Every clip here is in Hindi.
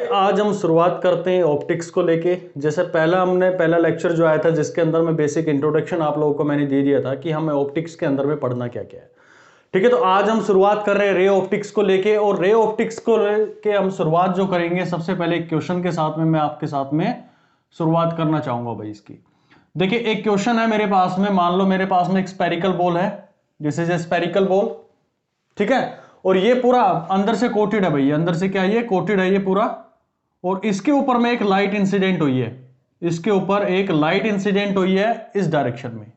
आज हम शुरुआत करते हैं ऑप्टिक्स को लेके। जैसे पहला लेक्चर जो आया था जिसके अंदर में बेसिक इंट्रोडक्शन आप लोगों को मैंने दे दिया था कि हमें ऑप्टिक्स के अंदर में पढ़ना क्या क्या है। ठीक है, तो आज हम शुरुआत कर रहे हैं रे ऑप्टिक्स को लेके, और रे ऑप्टिक्स को लेके हम शुरुआत जो करेंगे सबसे पहले एक क्वेश्चन के साथ में मैं आपके साथ में शुरुआत करना चाहूंगा भाई इसकी। देखिए एक क्वेश्चन है मेरे पास में, मान लो मेरे पास में एक स्पेरिकल बॉल है, this is a spherical ball, ठीक है, और ये पूरा अंदर से कोटेड है भाई, अंदर से क्या ये कोटेड है ये पूरा, और इसके ऊपर में एक लाइट इंसिडेंट हुई है, इसके ऊपर एक लाइट इंसिडेंट हुई है इस डायरेक्शन में,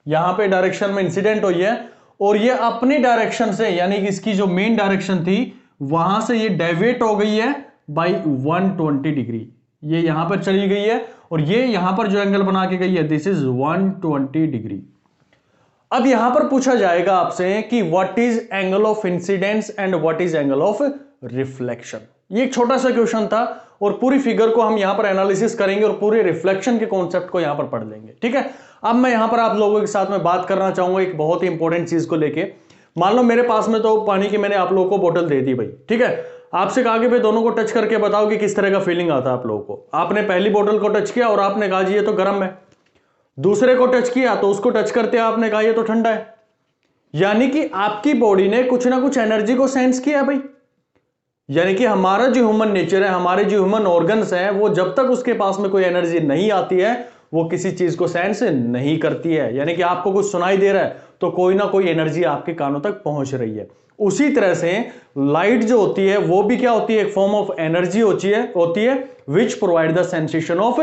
यहां पे डायरेक्शन में इंसिडेंट हुई है, और ये अपनी डायरेक्शन से यानी कि इसकी जो मेन डायरेक्शन थी वहां से ये डेविएट हो गई है बाई 120 डिग्री, ये यहां पर चली गई है, और ये यहां पर जो एंगल बना के गई है दिस इज 120 डिग्री। अब यहां पर पूछा जाएगा आपसे कि what is angle of incidence and what is angle of reflection. ये एक छोटा सा क्वेश्चन था, और पूरी फिगर को हम यहां पर एनालिसिस करेंगे और पूरे रिफ्लेक्शन के कॉन्सेप्ट को यहां पर पढ़ लेंगे। ठीक है, अब मैं यहां पर आप लोगों के साथ में बात करना चाहूंगा एक बहुत ही इंपॉर्टेंट चीज को लेके। मान लो मेरे पास में तो पानी की मैंने आप लोगों को बोतल दे दी भाई, ठीक है, आपसे कहा कि भाई दोनों को टच करके बताओ कि किस तरह का फीलिंग आता है आप लोगों को। आपने पहली बोतल को टच किया और आपने कहा जी ये तो गर्म है, दूसरे को टच किया तो उसको टच करते आपने कहा ये तो ठंडा है, यानी कि आपकी बॉडी ने कुछ ना कुछ एनर्जी को सेंस किया भाई। यानी कि हमारा जो ह्यूमन नेचर है, हमारे जो ह्यूमन ऑर्गन्स हैं, वो जब तक उसके पास में कोई एनर्जी नहीं आती है वो किसी चीज को सेंस नहीं करती है। यानी कि आपको कुछ सुनाई दे रहा है तो कोई ना कोई एनर्जी आपके कानों तक पहुंच रही है। उसी तरह से लाइट जो होती है वो भी क्या होती है, एक फॉर्म ऑफ एनर्जी होती है which provide the sensation of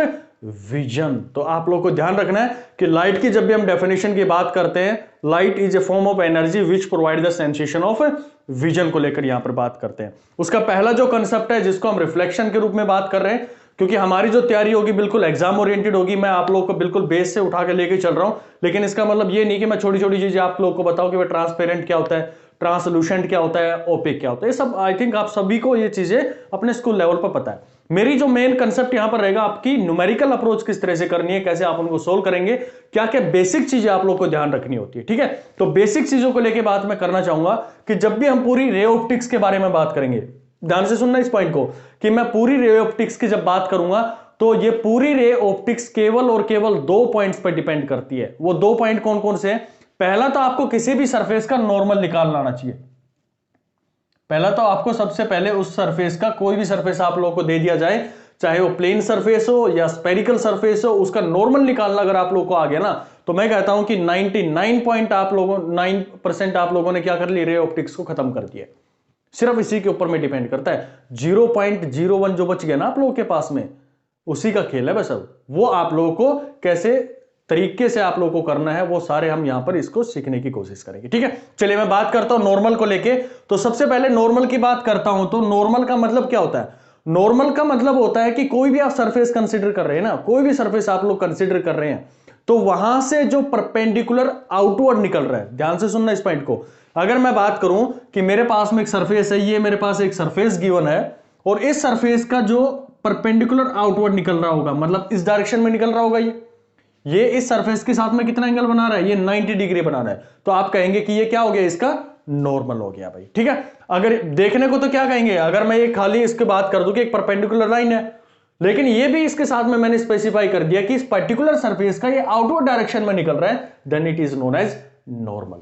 vision. तो आप लोगों को ध्यान रखना है कि लाइट की जब भी हम डेफिनेशन की बात करते हैं, light is a form of energy which provide the sensation of vision को लेकर यहां पर बात करते हैं। उसका पहला जो कंसेप्ट है जिसको हम रिफ्लेक्शन के रूप में बात कर रहे हैं, क्योंकि हमारी जो तैयारी होगी बिल्कुल एग्जाम ओरिएंटेड होगी, मैं आप लोगों को बिल्कुल बेस से उठा के लेके चल रहा हूं, लेकिन इसका मतलब ये नहीं कि मैं छोटी छोटी चीजें आप लोगों को बताऊं कि ट्रांसपेरेंट क्या होता है, ट्रांसलूसेंट क्या होता है, ओपेक क्या होता है, ये सब आई थिंक आप सभी को ये चीजें अपने स्कूल लेवल पर पता है। मेरी जो मेन कंसेप्ट यहां पर रहेगा आपकी न्यूमेरिकल अप्रोच किस तरह से करनी है, कैसे आप उनको सोल्व करेंगे, क्या क्या बेसिक चीजें आप लोग को ध्यान रखनी होती है। ठीक है, तो बेसिक चीजों को लेकर बात मैं करना चाहूंगा कि जब भी हम पूरी रे ऑप्टिक्स के बारे में बात करेंगे, ध्यान से सुनना इस पॉइंट को, कि मैं पूरी रे ऑप्टिक्स की जब बात करूंगा तो ये पूरी रे ऑप्टिक्स केवल और केवल 2 पॉइंट्स पर डिपेंड करती है। वो 2 पॉइंट कौन कौन से हैं? पहला तो आपको किसी भी सरफेस का नॉर्मल निकालना आना चाहिए। पहला तो आपको सबसे पहले उस सरफेस का, कोई भी सरफेस आप लोगों को दे दिया जाए, चाहे वो प्लेन सरफेस हो या स्पेरिकल सरफेस हो, उसका नॉर्मल निकालना अगर आप लोगों को आ गया ना, तो मैं कहता हूं कि 99% आप लोगों ने क्या कर लिया, रे ऑप्टिक्स को खत्म कर दिया। सिर्फ इसी के ऊपर में डिपेंड करता है। 0.01 जो बच गया ना आप लोगों के पास में, उसी का खेल है बस। अब वो आप लोगों को कैसे तरीके से आप लोगों को करना है वो सारे हम यहां पर इसको सीखने की कोशिश करेंगे। ठीक है, चलिए मैं बात करता हूं नॉर्मल को लेके। तो सबसे पहले नॉर्मल की बात करता हूं, तो नॉर्मल का मतलब क्या होता है? नॉर्मल का मतलब होता है कि कोई भी आप सरफेस कंसीडर कर रहे हैं ना, कोई भी सरफेस आप लोग कंसीडर कर रहे हैं, तो वहां से जो परपेंडिकुलर आउटवर्ड निकल रहा है, ध्यान से सुनना इस पॉइंट को। अगर मैं बात करूं कि मेरे पास में एक सरफेस है, ये मेरे पास एक सरफेस गिवन है, और इस सरफेस का जो परपेंडिकुलर आउटवर्ड निकल रहा होगा, मतलब इस डायरेक्शन में निकल रहा होगा, ये इस सरफेस के साथ में कितना एंगल बना रहा है, ये 90 डिग्री बना रहा है, तो आप कहेंगे कि ये क्या हो गया, इसका नॉर्मल हो गया भाई। ठीक है, अगर देखने को तो क्या कहेंगे, अगर मैं ये खाली इसके बात कर दूं कि एक परपेंडिकुलर लाइन है, लेकिन ये भी इसके साथ में मैंने स्पेसिफाई कर दिया कि इस पर्टिकुलर सरफेस का ये आउटवर्ड डायरेक्शन में निकल रहा है, then it is known as normal.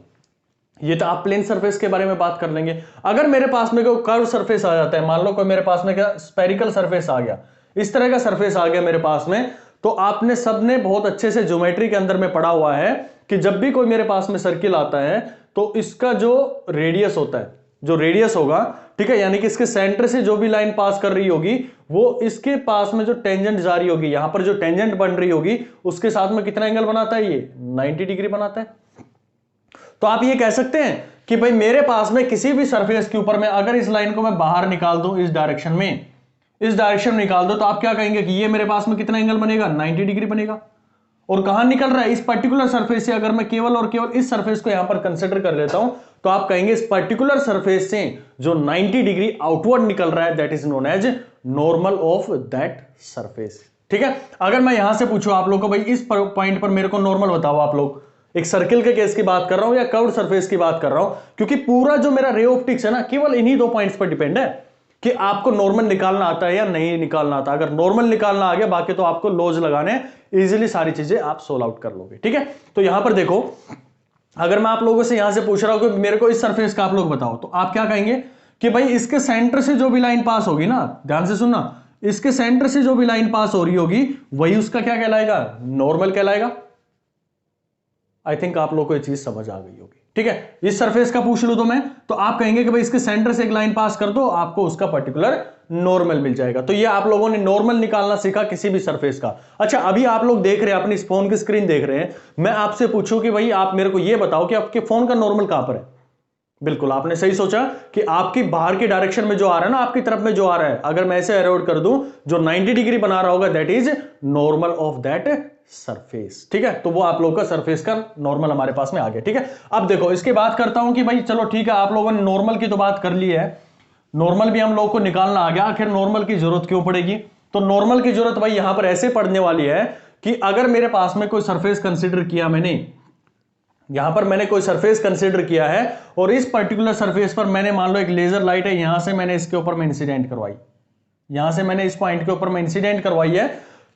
ये तो आप प्लेन सरफेस के बारे में बात कर लेंगे। अगर मेरे पास में कोई कर्व सरफेस आ जाता है, मान लो कोई मेरे पास में क्या स्पेरिकल सरफेस आ गया, इस तरह का सरफेस आ गया मेरे पास में, तो आपने सबने बहुत अच्छे से ज्योमेट्री के अंदर में पढ़ा हुआ है कि जब भी कोई मेरे पास में सर्किल आता है तो इसका जो रेडियस होता है, जो रेडियस होगा, ठीक है, यानी कि इसके सेंटर से जो भी लाइन पास कर रही होगी वो इसके पास में जो टेंजेंट जा रही होगी, यहां पर जो टेंजेंट बन रही होगी उसके साथ में कितना एंगल बनाता है, ये 90 डिग्री बनाता है। तो आप ये कह सकते हैं कि भाई मेरे पास में किसी भी सरफेस के ऊपर में अगर इस लाइन को मैं बाहर निकाल दूं, इस डायरेक्शन में, इस डायरेक्शन में निकाल दो, तो आप क्या कहेंगे कि ये मेरे पास में कितना एंगल बनेगा, 90 डिग्री बनेगा। और कहां निकल रहा है, इस पर्टिकुलर सरफेस से। अगर मैं केवल और केवल इस सरफेस को यहां पर कंसीडर कर लेता हूं, तो आप कहेंगे इस पर्टिकुलर सरफेस से जो 90 डिग्री आउटवर्ड निकल रहा है, that is known as normal of that surface. ठीक है, अगर मैं यहां से पूछूं आप लोग को, भाई इस पॉइंट पर मेरे को नॉर्मल बताओ, आप लोग एक सर्किल के केस की बात कर रहा हूं या कर्व्ड सरफेस की बात कर रहा हूं, क्योंकि पूरा जो मेरा रे ऑप्टिक्स है ना, केवल इन्हीं 2 पॉइंट्स पर डिपेंड है कि आपको नॉर्मल निकालना आता है या नहीं निकालना आता। अगर नॉर्मल निकालना आ गया, बाकी तो आपको लॉज लगाने, इजीली सारी चीजें आप सोल्व आउट कर लोगे। ठीक है, तो यहां पर देखो, अगर मैं आप लोगों से यहां से पूछ रहा हूं कि मेरे को इस सरफेस का आप लोग बताओ, तो आप क्या कहेंगे कि भाई इसके सेंटर से जो भी लाइन पास होगी ना, ध्यान से सुनना, इसके सेंटर से जो भी लाइन पास हो रही होगी वही उसका क्या कहलाएगा, नॉर्मल कहलाएगा। आई थिंक आप लोगों को ये चीज समझ आ गई होगी। ठीक है, इस सरफेस का पूछ लूं तो मैं, तो आप कहेंगे कि भाई इसके सेंटर से एक लाइन पास कर दो, आपको उसका पर्टिकुलर नॉर्मल मिल जाएगा। तो ये आप लोगों ने नॉर्मल निकालना सीखा किसी भी सरफेस का। अच्छा, अभी आप लोग देख रहे हैं, अपनी फोन की स्क्रीन देख रहे हैं, मैं आपसे पूछूं कि भाई आप मेरे को ये बताओ कि आपके फोन का नॉर्मल कहां पर है। बिल्कुल आपने सही सोचा कि आपकी बाहर की डायरेक्शन में जो आ रहा है ना, आपकी तरफ में जो आ रहा है, अगर मैं ऐसे एरोड कर दूं, जो 90 डिग्री बना रहा होगा, that is normal of that surface. ठीक है, तो वो आप लोगों का सरफेस का नॉर्मल हमारे पास में आ गया। ठीक है, अब देखो इसकी बात करता हूं कि भाई चलो ठीक है, आप लोगों ने नॉर्मल की तो बात कर ली है, नॉर्मल भी हम लोग को निकालना आ गया। आखिर नॉर्मल की जरूरत क्यों पड़ेगी, तो नॉर्मल की जरूरत भाई यहां पर ऐसे पड़ने वाली है कि अगर मेरे पास में कोई सरफेस कंसीडर किया, यहां पर मैंने कोई सरफेस कंसीडर किया है और इस पर्टिकुलर सरफेस पर मैंने मान लो एक लेजर लाइट है, यहां से मैंने इसके ऊपर में इंसिडेंट करवाई, यहां से मैंने इस पॉइंट के ऊपर में इंसिडेंट करवाई है,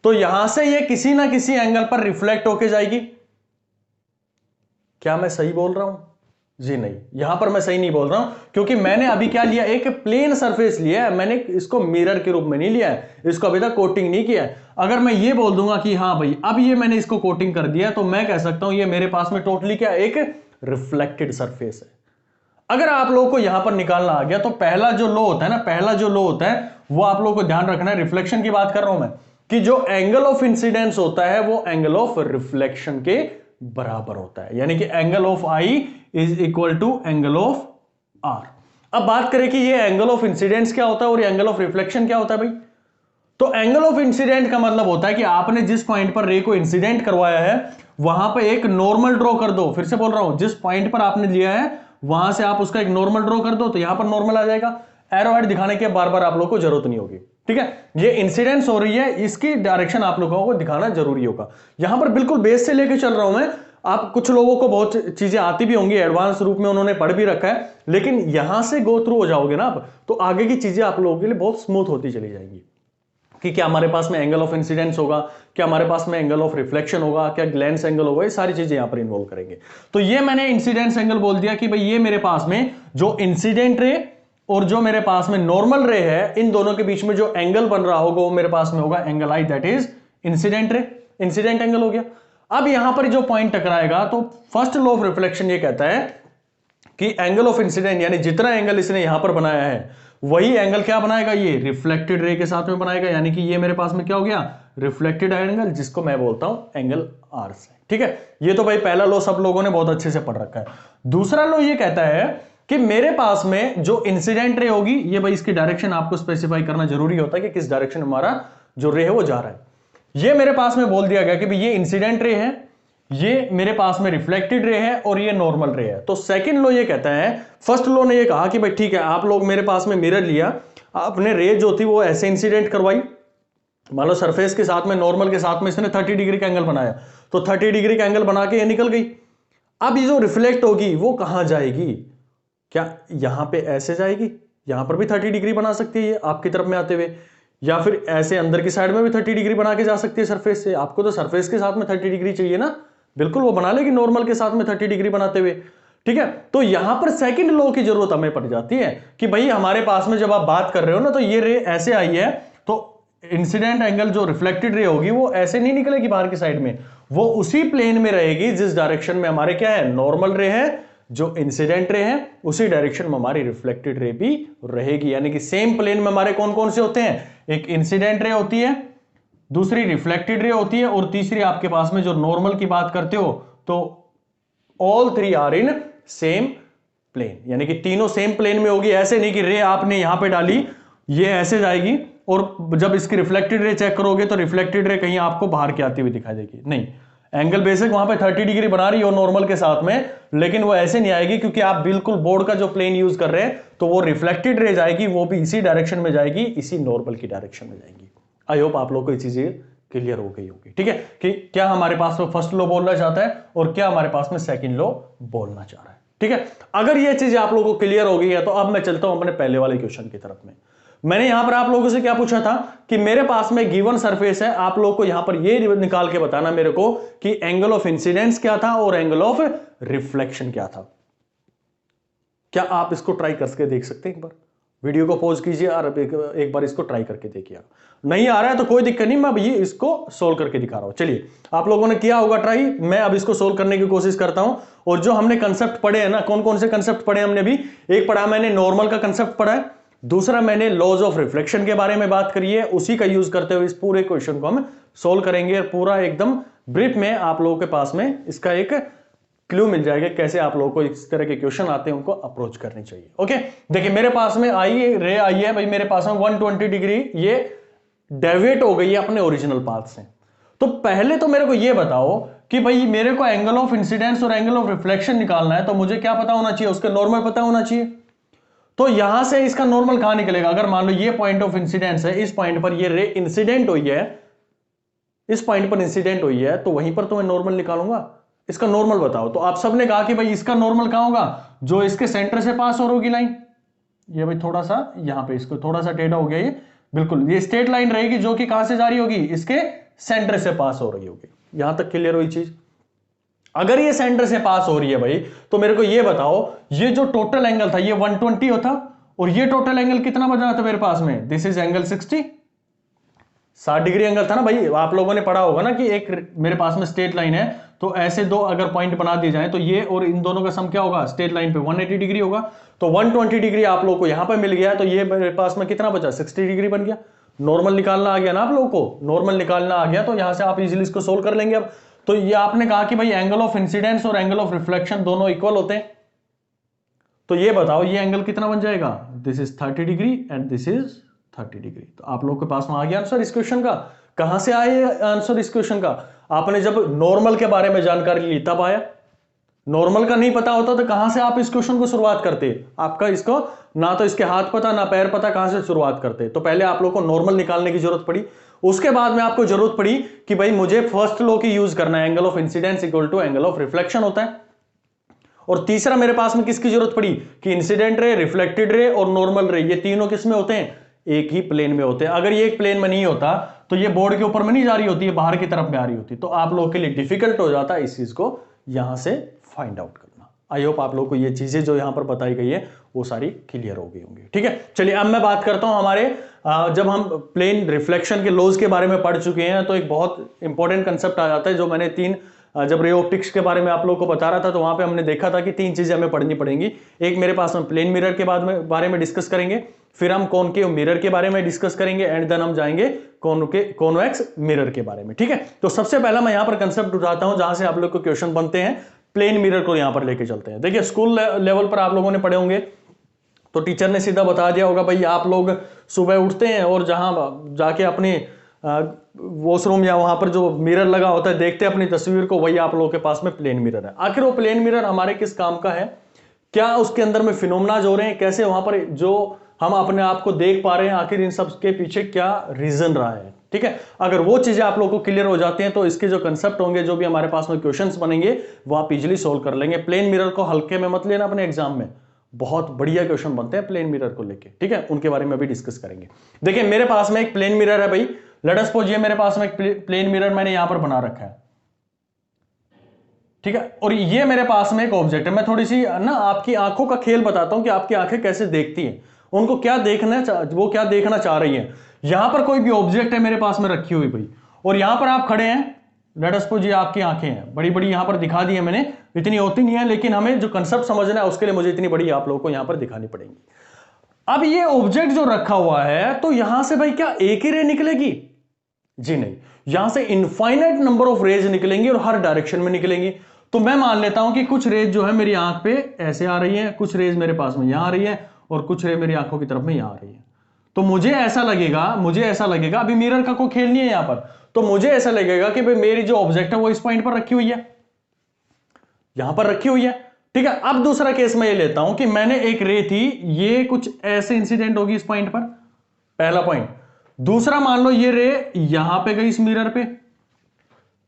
तो यहां से ये किसी ना किसी एंगल पर रिफ्लेक्ट होके जाएगी। क्या मैं सही बोल रहा हूं जी? नहीं, यहां पर मैं सही नहीं बोल रहा हूं, क्योंकि मैंने अभी क्या लिया, एक प्लेन सरफेस लिया है, मैंने इसको मिरर के रूप में नहीं लिया है, इसको अभी तक कोटिंग नहीं किया है। अगर मैं ये बोल दूंगा कि हाँ भाई अब ये मैंने इसको कोटिंग कर दिया, तो मैं कह सकता हूं ये मेरे पास में टोटली क्या, एक रिफ्लेक्टेड सरफेस है। अगर आप लोगों को यहां पर निकालना आ गया, तो पहला जो लो होता है ना, पहला जो लो होता है वो आप लोगों को ध्यान रखना है, रिफ्लेक्शन की बात कर रहा हूं मैं, कि जो एंगल ऑफ इंसिडेंस होता है वो एंगल ऑफ रिफ्लेक्शन के बराबर होता है, यानी कि angle of I is equal to angle of R. अब बात करें कि ये एंगल ऑफ इंसिडेंस क्या होता है और एंगल ऑफ रिफ्लेक्शन क्या होता है भाई। तो एंगल ऑफ इंसिडेंट का मतलब होता है कि आपने जिस पॉइंट पर रे को इंसिडेंट करवाया है वहां पर एक नॉर्मल ड्रॉ कर दो। फिर से बोल रहा हूं, जिस पॉइंट पर आपने लिया है वहां से आप उसका एक नॉर्मल ड्रॉ कर दो, तो यहां पर नॉर्मल आ जाएगा। एरो हेड दिखाने की बार बार आप लोगों को जरूरत नहीं होगी। ठीक है, ये इंसिडेंस हो रही है, इसकी डायरेक्शन आप लोगों को दिखाना जरूरी होगा। यहां पर बिल्कुल बेस से लेके चल रहा हूं मैं। आप कुछ लोगों को बहुत चीजें आती भी होंगी, एडवांस रूप में उन्होंने पढ़ भी रखा है, लेकिन यहां से गो थ्रू हो जाओगे ना आप, तो आगे की चीजें आप लोगों के लिए बहुत स्मूथ होती चली जाएंगी। कि क्या हमारे पास में एंगल ऑफ इंसिडेंस होगा, क्या हमारे पास में एंगल ऑफ रिफ्लेक्शन होगा, क्या ग्लेंस एंगल होगा, ये सारी चीजें यहां पर इन्वॉल्व करेंगे। तो ये मैंने इंसिडेंस एंगल बोल दिया कि भाई ये मेरे पास में जो इंसिडेंट रे और जो मेरे पास में नॉर्मल रे है, इन दोनों के बीच में जो एंगल बन रहा होगा वो मेरे पास में होगा angle I, that is incident ray, incident angle हो गया। अब यहां पर जो पॉइंट टकराएगा, तो फर्स्ट लॉ ऑफ रिफ्लेक्शन ये कहता है कि एंगल ऑफ इंसिडेंट, यानी जितना एंगल इसने यहां पर बनाया है वही एंगल क्या बनाएगा, ये रिफ्लेक्टेड रे के साथ में बनाएगा, यानी कि ये मेरे पास में क्या हो गया, रिफ्लेक्टेड एंगल, जिसको मैं बोलता हूं एंगल आर से। ठीक है, ये तो भाई पहला लॉ सब लोगों ने बहुत अच्छे से पढ़ रखा है। दूसरा लॉ ये कहता है कि मेरे पास में जो इंसिडेंट रे होगी, ये भाई इसकी डायरेक्शन आपको स्पेसिफाई करना जरूरी होता है कि किस डायरेक्शन हमारा जो रे है वो जा रहा है। ये मेरे पास में बोल दिया गया कि भाई ये इंसिडेंट रे है, ये मेरे पास में रिफ्लेक्टेड रे है और ये नॉर्मल रे है। तो सेकंड लॉ ये कहता है, फर्स्ट लॉ ने ये कहा कि भाई ठीक है, आप लोग मेरे पास में मिरर लिया, आपने रे जो थी वो ऐसे इंसिडेंट करवाई, मान लो सरफेस के साथ में नॉर्मल के साथ में इसने 30 डिग्री का एंगल बनाया, तो 30 डिग्री का एंगल बना के ये निकल गई। अब ये जो रिफ्लेक्ट होगी वो कहां जाएगी, क्या यहां पे ऐसे जाएगी, यहां पर भी 30 डिग्री बना सकती है आपकी तरफ में आते हुए, या फिर ऐसे अंदर की साइड में भी 30 डिग्री बना के जा सकती है सरफेस से। आपको तो सरफेस के साथ में 30 डिग्री चाहिए ना, बिल्कुल वो बना लेगी नॉर्मल के साथ में 30 डिग्री बनाते हुए। ठीक है, तो यहां पर सेकंड लॉ की जरूरत हमें पड़ जाती है कि भाई हमारे पास में जब आप बात कर रहे हो ना, तो ये रे ऐसे आई है, तो इंसिडेंट एंगल जो रिफ्लेक्टेड रे होगी वो ऐसे नहीं निकलेगी बाहर की साइड में, वो उसी प्लेन में रहेगी जिस डायरेक्शन में हमारे क्या है, नॉर्मल रे है, जो इंसिडेंट रे है उसी डायरेक्शन में हमारी रिफ्लेक्टेड रे भी रहेगी। यानी कि सेम प्लेन में हमारे कौन कौन से होते हैं, एक इंसिडेंट रे होती है, दूसरी रिफ्लेक्टेड रे होती है, और तीसरी आपके पास में जो नॉर्मल की बात करते हो, तो all three are in same plane, यानी कि तीनों सेम प्लेन में होगी। ऐसे नहीं कि रे आपने यहां पे डाली ये ऐसे जाएगी और जब इसकी रिफ्लेक्टेड रे चेक करोगे तो रिफ्लेक्टेड रे कहीं आपको बाहर की आती हुई दिखाई देगी। नहीं, एंगल बेसिक वहां पे 30 डिग्री बना रही हो नॉर्मल के साथ में, लेकिन वो ऐसे नहीं आएगी क्योंकि आप बिल्कुल बोर्ड का जो प्लेन यूज कर रहे हैं, तो वो रिफ्लेक्टेड रे जाएगी, वो भी इसी डायरेक्शन में जाएगी, इसी नॉर्मल की डायरेक्शन में जाएगी। आई होप आप लोग को ये चीजें क्लियर हो गई होगी। ठीक है, कि क्या हमारे पास में फर्स्ट लॉ बोलना चाहता है और क्या हमारे पास में सेकंड लॉ बोलना चाह रहा है। ठीक है, अगर ये चीज आप लोगों को क्लियर हो गई है तो अब मैं चलता हूं अपने पहले वाले क्वेश्चन की तरफ में। मैंने यहां पर आप लोगों से क्या पूछा था कि मेरे पास में गिवन सरफेस है, आप लोगों को यहां पर ये निकाल के बताना मेरे को कि एंगल ऑफ इंसिडेंस क्या था और एंगल ऑफ रिफ्लेक्शन क्या था। क्या आप इसको ट्राई करके देख सकते हैं? एक बार वीडियो को पॉज कीजिए और एक बार इसको ट्राई करके देखिए। नहीं आ रहा है तो कोई दिक्कत नहीं, मैं ये इसको सोल्व करके दिखा रहा हूं। चलिए, आप लोगों ने किया होगा ट्राई, मैं अब इसको सोल्व करने की कोशिश करता हूं। और जो हमने कंसेप्ट पढ़े हैं ना, कौन कौन से कंसेप्ट पढ़े हमने भी, एक पढ़ा मैंने नॉर्मल का कंसेप्ट पढ़ा है, दूसरा मैंने लॉज ऑफ रिफ्लेक्शन के बारे में बात करी है, उसी का यूज करते हुए इस पूरे क्वेश्चन को हम सोल्व करेंगे। पूरा एकदम ब्रीफ में आप लोगों के पास में इसका एक क्लू मिल जाएगा कैसे आप लोगों को इस तरह के क्वेश्चन आते हैं उनको अप्रोच करनी चाहिए। ओके, देखिए मेरे पास में रे आई है भाई, मेरे पास में 120 डिग्री ये डेविएट हो गई है अपने ओरिजिनल पाथ से। तो पहले तो मेरे को ये बताओ कि भाई मेरे को एंगल ऑफ इंसिडेंस और एंगल ऑफ रिफ्लेक्शन निकालना है, तो मुझे क्या पता होना चाहिए? उसका नॉर्मल पता होना चाहिए। तो यहां से इसका नॉर्मल कहां निकलेगा? अगर मान लो ये पॉइंट ऑफ इंसिडेंस है, इस पॉइंट पर ये रे इंसिडेंट हुई है, इस पॉइंट पर इंसिडेंट हुई है, तो वहीं पर तो मैं नॉर्मल निकालूंगा। इसका नॉर्मल बताओ। तो आप सबने कहा कि भाई इसका नॉर्मल कहां होगा? जो इसके सेंटर से पास हो रही होगी लाइन, ये भाई थोड़ा सा यहां पे इसको थोड़ा सा टेढ़ा हो गया, ये बिल्कुल ये स्ट्रेट लाइन रहेगी जो कि कहां से जा रही होगी? इसके सेंटर से पास हो रही होगी। यहां तक क्लियर हुई चीज? अगर ये सेंटर से पास हो रही है भाई, तो मेरे को ये बताओ ये जो टोटल एंगल था ये 120 होता, और ये टोटल एंगल कितना बचा था मेरे पास में? This is angle 60 degree angle था ना भाई। आप लोगों ने पढ़ा होगा ना कि एक मेरे पास में स्ट्रेट लाइन है, तो ऐसे दो अगर पॉइंट बना दिए जाए तो ये और इन दोनों का सम क्या होगा? स्ट्रेट लाइन पे 180 डिग्री होगा। तो 120 डिग्री आप लोगों को यहां पे मिल गया, तो ये मेरे पास में कितना बचा? 60 डिग्री बन गया। नॉर्मल निकालना आ गया ना आप लोगों को? नॉर्मल निकालना आ गया, तो यहां से आप इजीली इसको सोल्व कर लेंगे। अब तो ये आपने कहा कि भाई एंगल ऑफ इंसिडेंस और एंगल ऑफ रिफ्लेक्शन दोनों इक्वल होते हैं, तो ये बताओ ये एंगल कितना बन जाएगा? This is 30 degree and this is 30 degree. तो आप लोगों के पास में आ गया आंसर इस क्वेश्चन का। कहां से आए आंसर इस क्वेश्चन का? आपने जब नॉर्मल के बारे में जानकारी ली तब आया। नॉर्मल का नहीं पता होता तो कहां से आप इस क्वेश्चन को शुरुआत करते? आपका इसको ना तो इसके हाथ पता ना पैर पता, कहां से शुरुआत करते? तो पहले आप लोगों को नॉर्मल निकालने की जरूरत पड़ी, उसके बाद में आपको जरूरत पड़ी कि भाई मुझे फर्स्ट लॉ की यूज करना है, angle of incidence equal to angle of reflection होता है। और तीसरा मेरे पास में किसकी जरूरत पड़ी? कि इंसिडेंट रे, रिफ्लेक्टेड रे और नॉर्मल रे, ये तीनों किस में होते हैं? एक ही प्लेन में होते हैं। अगर ये एक प्लेन में नहीं होता तो ये बोर्ड के ऊपर में नहीं जा रही होती है, बाहर की तरफ में आ रही होती, तो आप लोगों के लिए डिफिकल्ट हो जाता है इस चीज को यहां से फाइंड आउट करना। आई होप आप लोगों को ये चीजें जो यहां पर बताई गई है वो सारी क्लियर हो गई होंगी। ठीक है, चलिए अब मैं बात करता हूं हमारे जब हम प्लेन रिफ्लेक्शन के लॉज के बारे में पढ़ चुके हैं तो एक बहुत इंपॉर्टेंट कंसेप्ट आ जाता है, जो मैंने जब रे ऑप्टिक्स के बारे में आप लोगों को बता रहा था तो वहां पे हमने देखा था कि 3 चीजें हमें पढ़नी पड़ेंगी। एक मेरे पास हम प्लेन मिरर के बारे में डिस्कस करेंगे, फिर हम कॉनकेव मिरर के बारे में डिस्कस करेंगे, एंड देन हम जाएंगे कॉन्वेक्स मिरर के बारे में। ठीक है, तो सबसे पहला मैं यहां पर कंसेप्ट उठाता हूं जहां से आप लोग को क्वेश्चन बनते हैं, प्लेन मिरर को यहां पर लेके चलते हैं। देखिए स्कूल लेवल पर आप लोगों ने पढ़े होंगे तो टीचर ने सीधा बता दिया होगा भाई आप लोग सुबह उठते हैं और जहां जाके अपनी वॉशरूम या वहां पर जो मिरर लगा होता है देखते हैं अपनी तस्वीर को, वही आप लोगों के पास में प्लेन मिरर है। आखिर वो प्लेन मिरर हमारे किस काम का है? क्या उसके अंदर में फिनोमेना हो रहे हैं? कैसे वहां पर जो हम अपने आप को देख पा रहे हैं, आखिर इन सब के पीछे क्या रीजन रहा है? ठीक है, अगर वो चीजें आप लोगों को क्लियर हो जाती हैं तो इसके जो कंसेप्ट होंगे, जो भी हमारे पास में क्वेश्चंस बनेंगे, वो आप इजीली सोल्व कर लेंगे। प्लेन मिरर को हल्के में मत लेना अपने एग्जाम में, बहुत बढ़िया क्वेश्चन बनते हैं प्लेन मिरर को लेके। ठीक है, उनके बारे में भी डिस्कस करेंगे। देखिए मेरे पास में एक प्लेन मिरर है भाई, लेट अस सपोज ये मेरे पास में एक प्लेन मिरर मैंने यहां पर बना रखा है। ठीक है, और ये मेरे पास में एक ऑब्जेक्ट है। मैं थोड़ी सी ना आपकी आंखों का खेल बताता हूं कि आपकी आंखें कैसे देखती हैं, उनको क्या देखना, वो क्या देखना चाह रही है। यहां पर कोई भी ऑब्जेक्ट है मेरे पास में रखी हुई भाई, और यहां पर आप खड़े हैं, लेट अस सपोज ये आपकी आंखें हैं, बड़ी बड़ी यहां पर दिखा दी है मैंने, इतनी होती नहीं है लेकिन हमें जो कंसेप्ट समझना है उसके लिए मुझे इतनी बड़ी आप लोगों को यहां पर दिखानी पड़ेगी। अब ये ऑब्जेक्ट जो रखा हुआ है, तो यहां से भाई क्या एक ही रे निकलेगी? जी नहीं, यहां से इनफाइनाइट नंबर ऑफ रेज निकलेंगी और हर डायरेक्शन में निकलेंगी। तो मैं मान लेता हूं कि कुछ रेज जो है मेरी आंख पे ऐसे आ रही है, कुछ रेज मेरे पास में यहां आ रही है, और कुछ रेज मेरी आंखों की तरफ में यहां आ रही है। तो मुझे ऐसा लगेगा अभी मिरर का कोई खेल नहीं है यहां पर, तो मुझे ऐसा लगेगा कि भाई मेरी जो ऑब्जेक्ट है वो इस पॉइंट पर रखी हुई है, यहां पर रखी हुई है। ठीक है, अब दूसरा केस मैं ये लेता हूं कि मैंने एक रे थी, ये कुछ ऐसे इंसिडेंट होगी इस पॉइंट पर, पहला पॉइंट। दूसरा मान लो ये रे यहां पे गई इस मिरर पे,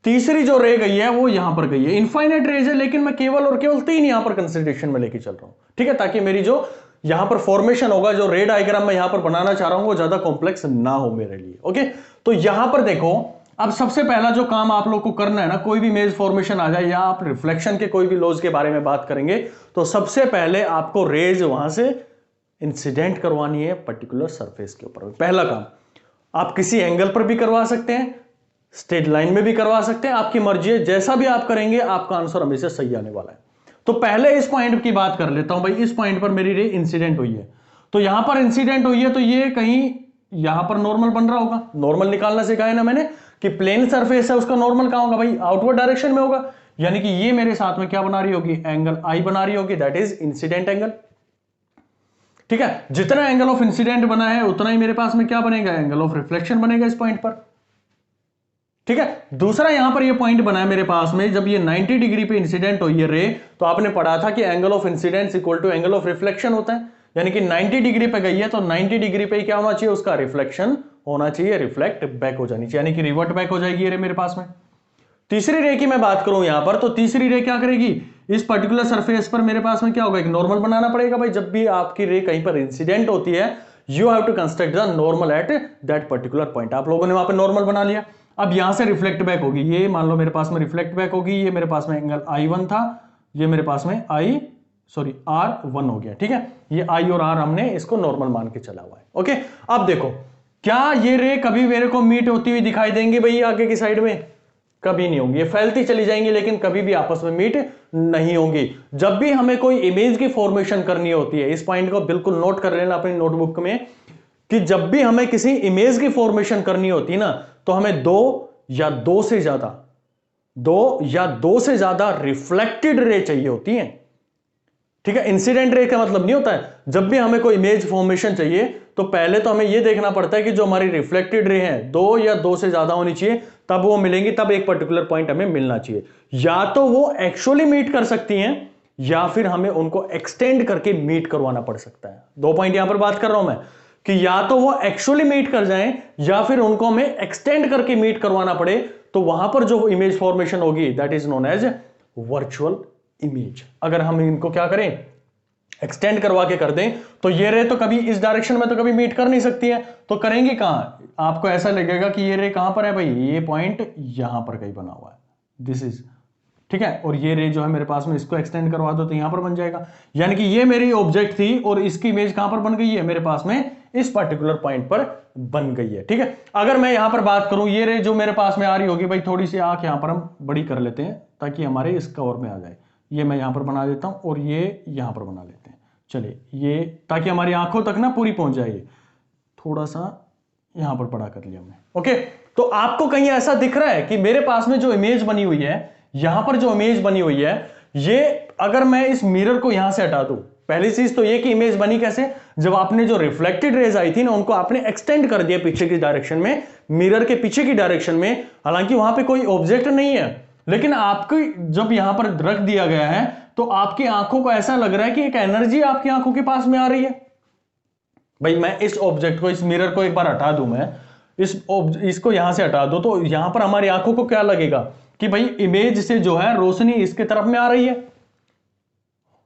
तीसरी जो रे गई है वो यहां पर गई है। इनफाइनाइट रेज है लेकिन मैं केवल और केवल 3 यहां पर कंसिडरेशन में लेके चल रहा हूं। ठीक है, ताकि मेरी जो यहां पर फॉर्मेशन होगा, जो रे डायग्राम मैं यहां पर बनाना चाह रहा हूं वो ज्यादा कॉम्प्लेक्स ना हो मेरे लिए। ओके, तो यहां पर देखो, अब सबसे पहला जो काम आप लोग को करना है ना, कोई भी इमेज फॉर्मेशन आ जाए या आप रिफ्लेक्शन के कोई भी लॉज के बारे में बात करेंगे, तो सबसे पहले आपको रेज वहां से इंसिडेंट करवानी है पर्टिकुलर सरफेस के ऊपर। पहला काम, आप किसी एंगल पर भी करवा सकते हैं, स्ट्रेट लाइन में भी करवा सकते हैं, आपकी मर्जी है, जैसा भी आप करेंगे आपका आंसर हमेशा सही आने वाला है। तो पहले इस पॉइंट की बात कर लेता हूं भाई, इस पॉइंट पर मेरी रे इंसिडेंट हुई है, तो यहां पर इंसिडेंट हुई है, तो ये कहीं यहां पर नॉर्मल बन रहा होगा। नॉर्मल निकालना सिखाया ना मैंने कि प्लेन सरफेस है, उसका नॉर्मल कहां होगा भाई, आउटवर्ड डायरेक्शन में होगा, यानी कि ये मेरे साथ में क्या बना रही होगी, एंगल आई बना रही होगी, दैट इज इंसिडेंट एंगल। ठीक है, जितना एंगल ऑफ इंसिडेंट बना है उतना ही मेरे पास में क्या बनेगा, एंगल ऑफ रिफ्लेक्शन बनेगा इस पॉइंट पर। ठीक है, दूसरा यहां पर ये पॉइंट बना है मेरे पास में, जब ये 90 डिग्री पे इंसिडेंट हुई है रे, तो आपने पढ़ा था कि angle of incidence equal to angle of reflection होता है, यानी कि 90 डिग्री पे गई है तो 90 डिग्री पे क्या होना चाहिए, उसका रिफ्लेक्शन होना चाहिए, रिफ्लेक्ट बैक हो जानी चाहिए, यानी कि रिवर्ट बैक हो जाएगी ये रे मेरे पास में। तीसरी रे की मैं बात करूं यहां पर, तो तीसरी रे क्या करेगी, इस पर्टिकुलर सरफेस पर मेरे पास में क्या होगा, एक नॉर्मल बनाना पड़ेगा भाई। जब भी आपकी रे कहीं पर इंसिडेंट होती है, you have to construct the normal at that particular point. आप लोगों ने वहां पर नॉर्मल बना लिया, अब यहां से रिफ्लेक्ट बैक होगी, ये मान लो मेरे पास में रिफ्लेक्ट बैक होगी, ये मेरे पास में एंगल I1 था, ये मेरे पास में R1 हो गया। ठीक है, ये I और R हमने इसको नॉर्मल मान के चला हुआ है। ओके, अब देखो, क्या ये रे कभी मेरे को मीट होती हुई दिखाई देंगी भाई आगे की साइड में, कभी नहीं होंगी, ये फैलती चली जाएंगी, लेकिन कभी भी आपस में मीट नहीं होंगी। जब भी हमें कोई इमेज की फॉर्मेशन करनी होती है, इस पॉइंट को बिल्कुल नोट कर लेना अपनी नोटबुक में, कि जब भी हमें किसी इमेज की फॉर्मेशन करनी होती है ना, तो हमें दो या दो से ज्यादा रिफ्लेक्टेड रे चाहिए होती हैं। ठीक है, इंसिडेंट रे का मतलब नहीं होता है, जब भी हमें कोई इमेज फॉर्मेशन चाहिए तो पहले तो हमें यह देखना पड़ता है कि जो हमारी रिफ्लेक्टेड रे है दो या दो से ज्यादा होनी चाहिए, तब वो मिलेंगी, तब एक पर्टिकुलर पॉइंट हमें मिलना चाहिए। या तो वो एक्चुअली मीट कर सकती हैं या फिर हमें उनको एक्सटेंड करके मीट करवाना पड़ सकता है। दो पॉइंट यहां पर बात कर रहा हूं मैं, कि या तो वो एक्चुअली मीट कर जाएं या फिर उनको हमें एक्सटेंड करके मीट करवाना पड़े, तो वहां पर जो इमेज फॉर्मेशन होगी that is known as virtual image. अगर हम इनको क्या करें, एक्सटेंड करवा के कर दें, तो ये रे तो कभी इस डायरेक्शन में तो कभी मीट कर नहीं सकती है, तो करेंगे कहां, आपको ऐसा लगेगा कि ये रे कहां पर है भाई, ये पॉइंट यहां पर कहीं बना हुआ है, दिस इज। ठीक है, और ये रे जो है मेरे पास में, इसको एक्सटेंड करवा दो तो यहां पर बन जाएगा, यानी कि ये मेरी ऑब्जेक्ट थी और इसकी इमेज कहां पर बन गई है, मेरे पास में इस पर्टिकुलर पॉइंट पर बन गई है। ठीक है, अगर मैं यहां पर बात करूं, ये रे जो मेरे पास में आ रही होगी भाई, थोड़ी सी आंख यहां पर हम बड़ी कर लेते हैं ताकि हमारे इस कवर में आ जाए, ये मैं यहां पर बना देता हूं और ये यहां पर बना लेते हैं, चलिए ये, ताकि हमारी आंखों तक ना पूरी पहुंच जाए, थोड़ा सा यहां पर बड़ा कर लिया हमने। ओके, तो आपको कहीं ऐसा दिख रहा है कि मेरे पास में जो इमेज बनी हुई है, यहां पर जो इमेज बनी हुई है, ये अगर मैं इस मिरर को यहां से हटा दूं, पहली चीज तो ये कि इमेज बनी कैसे, जब आपने जो रिफ्लेक्टेड रेज आई थी ना, उनको आपने एक्सटेंड कर दिया पीछे की डायरेक्शन में, मिरर के पीछे की डायरेक्शन में, हालांकि वहां पे कोई ऑब्जेक्ट नहीं है, लेकिन आपको जब यहां पर रख दिया गया है तो आपकी आंखों को ऐसा लग रहा है कि एक एनर्जी आपकी आंखों के पास में आ रही है। भाई मैं इस ऑब्जेक्ट को, इस मिरर को एक बार हटा दूं, मैं इसको यहां से हटा दूं, तो यहां पर हमारी आंखों को क्या लगेगा कि भाई इमेज से जो है रोशनी इसके तरफ में आ रही है।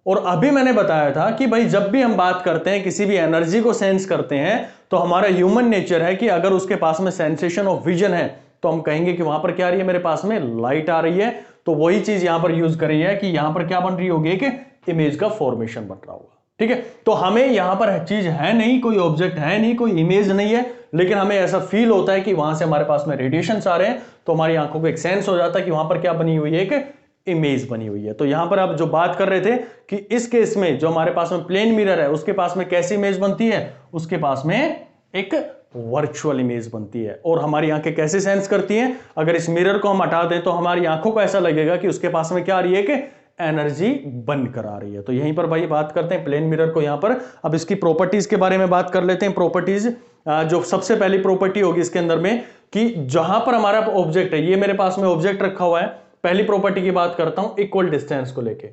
और अभी मैंने बताया था कि भाई जब भी हम बात करते हैं, किसी भी एनर्जी को सेंस करते हैं, तो हमारा ह्यूमन नेचर है कि अगर उसके पास में सेंसेशन ऑफ विजन है तो हम कहेंगे कि वहां पर क्या आ रही है, मेरे पास में लाइट आ रही है। तो वही चीज यहां पर यूज करी है कि यहां पर क्या बन रही होगी, कि इमेज का फॉर्मेशन बन रहा होगा। ठीक है, तो हमें यहां पर चीज है नहीं, कोई ऑब्जेक्ट है नहीं, कोई इमेज नहीं है, लेकिन हमें ऐसा फील होता है कि वहां से हमारे पास में रेडिएशन आ रहे हैं, तो हमारी आंखों को एक सेंस हो जाता है कि वहां पर क्या बनी हुई है, एक इमेज बनी हुई है। तो यहां पर आप जो बात कर रहे थे कि इस केस में जो हमारे पास में प्लेन मिरर है, उसके पास में कैसी इमेज बनती है, उसके पास में एक वर्चुअल इमेज बनती है। और हमारी आंखें कैसे सेंस करती हैं, अगर इस मिरर को हम हटा दें तो हमारी आंखों को ऐसा लगेगा कि उसके पास में क्या आ रही है, कि एनर्जी बन कर आ रही है। तो यहीं पर भाई बात करते हैं प्लेन मिरर को यहां पर। अब इसकी प्रॉपर्टीज के बारे में बात कर लेते हैं। प्रॉपर्टीज, जो सबसे पहली प्रॉपर्टी होगी इसके अंदर में, कि जहां पर हमारा ऑब्जेक्ट है, ये मेरे पास में ऑब्जेक्ट रखा हुआ है, पहली प्रॉपर्टी की बात करता हूं इक्वल डिस्टेंस को लेके।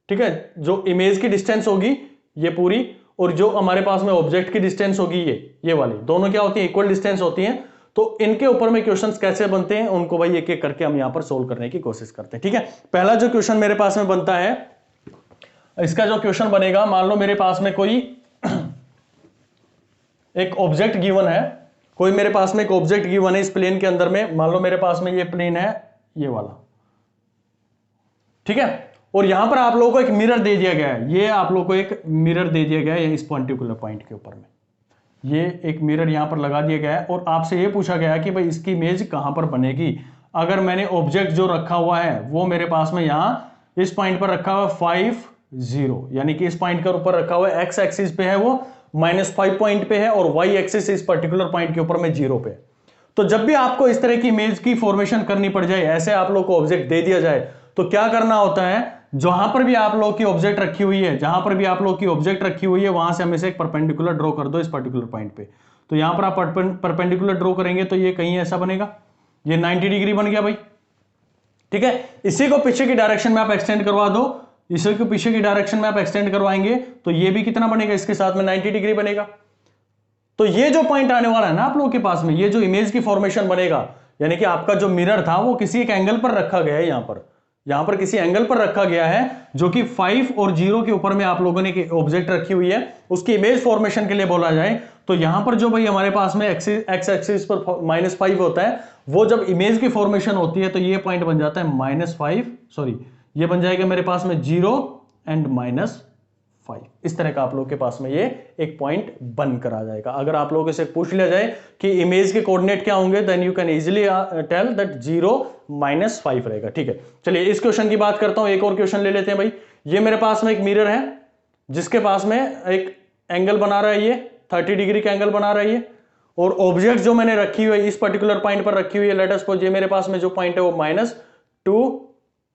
ठीक है, जो इमेज की डिस्टेंस होगी ये पूरी, और जो हमारे पास में ऑब्जेक्ट की डिस्टेंस होगी ये वाली, दोनों क्या होती है, इक्वल डिस्टेंस होती हैं। तो इनके ऊपर में क्वेश्चंस कैसे बनते हैं, उनको भाई एक एक करके हम यहां पर सोल्व करने की कोशिश करते हैं। ठीक है, पहला जो क्वेश्चन मेरे पास में बनता है, इसका जो क्वेश्चन बनेगा, मान लो मेरे पास में कोई एक ऑब्जेक्ट गिवन है, कोई मेरे पास में एक ऑब्जेक्ट गिवन है इस प्लेन के अंदर में, मान लो मेरे पास में ये प्लेन है ये वाला, ठीक है, और यहां पर आप लोगों को एक मिरर दे दिया गया है, ये आप लोगों को एक मिरर दे दिया गया है इस पर्टिकुलर पॉइंट के ऊपर में, ये एक मिरर यहां पर लगा दिया गया है और आपसे ये पूछा गया है कि भाई इसकी इमेज कहां पर बनेगी। अगर मैंने ऑब्जेक्ट जो रखा हुआ है वो मेरे पास में यहां इस पॉइंट पर रखा हुआ है 5 0, यानी कि इस पॉइंट के ऊपर रखा हुआ है, एक्स एक्सिस पे है वो -5 पॉइंट पे है और वाई एक्सिस इस पर्टिकुलर पॉइंट के ऊपर में 0 पे। तो जब भी आपको इस तरह की इमेज की फॉर्मेशन करनी पड़ जाए, ऐसे आप लोग को ऑब्जेक्ट दे दिया जाए, तो क्या करना होता है, जहां पर भी आप लोग की ऑब्जेक्ट रखी हुई है, जहां पर भी आप लोग की ऑब्जेक्ट रखी हुई है वहां से हमेशा एक परपेंडिकुलर ड्रॉ कर दो इस पर्टिकुलर पॉइंट पे। तो यहां पर आप परपेंडिकुलर ड्रॉ करेंगे तो ये कहीं ऐसा बनेगा, ये 90 डिग्री बन गया भाई, ठीक है। इसी को पीछे की डायरेक्शन में आप एक्सटेंड करवा दो, इसी को पीछे की डायरेक्शन में आप एक्सटेंड करवाएंगे तो ये भी कितना बनेगा, इसके साथ में 90 डिग्री बनेगा। तो ये जो पॉइंट आने वाला है ना आप लोगों के पास में, ये जो इमेज की फॉर्मेशन बनेगा, यानी कि आपका जो मिरर था वो किसी एक एंगल पर रखा गया है, यहां पर किसी एंगल पर रखा गया है जो कि 5 और 0 के ऊपर में आप लोगों ने ऑब्जेक्ट रखी हुई है, उसकी इमेज फॉर्मेशन के लिए बोला जाए तो यहां पर जो भाई हमारे पास में एक्स एक्सिस पर -5 होता है, वो जब इमेज की फॉर्मेशन होती है तो ये पॉइंट बन जाता है -5, सॉरी ये बन जाएगा मेरे पास में 0 एंड -5, इस तरह का आप लोग के पास में ये एक पॉइंट बनकर आ जाएगा। अगर आप लोगों से पूछ लिया जाए कि इमेज के कोऑर्डिनेट क्या होंगे, then you can easily tell that 0 -5 रहेगा, ठीक है। चलिए इस क्वेश्चन की बात करता हूं, एक और क्वेश्चन ले लेते हैं भाई। ये मेरे पास में एक मिरर है जिसके पास में एक एंगल बना रहा है, ये 30 डिग्री का एंगल बना रहा है ये, और ऑब्जेक्ट जो मैंने रखी हुई है इस पर्टिकुलर पॉइंट पर रखी हुई है, लेट अस सपोज ये मेरे पास में जो पॉइंट है वो -2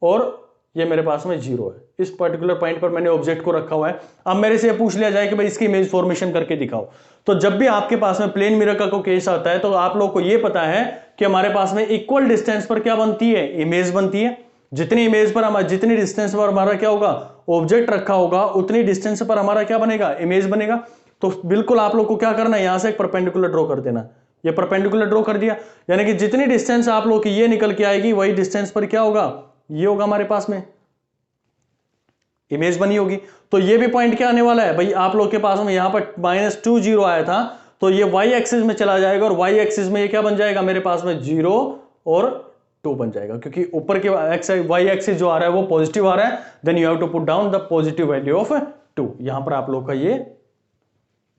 और ये मेरे पास में 0 है, इस पर्टिकुलर पॉइंट पर मैंने ऑब्जेक्ट को रखा हुआ है। अब मेरे से पूछ लिया जाए कि भाई इसकी इमेज फॉर्मेशन करके दिखाओ, तो जब भी आपके पास में प्लेन मिरर का कोई केस आता है तो आप लोग को ये पता है कि हमारे पास में इक्वल डिस्टेंस पर क्या बनती है, इमेज बनती है। जितनी इमेज पर हमारा, जितनी डिस्टेंस पर हमारा क्या होगा, ऑब्जेक्ट रखा होगा, उतनी डिस्टेंस पर हमारा क्या बनेगा, इमेज बनेगा। तो बिल्कुल आप लोग को क्या करना है, यहां से एक परपेंडिकुलर ड्रॉ कर देना, ये परपेंडिकुलर ड्रॉ कर दिया, यानी कि जितनी डिस्टेंस आप लोग की ये निकल के आएगी वही डिस्टेंस पर क्या होगा, ये होगा हमारे पास में इमेज बनी होगी। तो ये भी पॉइंट क्या आने वाला है भाई, आप लोग के पास में यहां पर -2 0 आया था तो ये y एक्सिस में चला जाएगा और y एक्सिस में ये क्या बन जाएगा मेरे पास में 0 और 2 बन जाएगा, क्योंकि ऊपर के y एक्सिस जो आ रहा है वो पॉजिटिव आ रहा है, then you have to put down the positive value of 2। यहां पर आप लोग का ये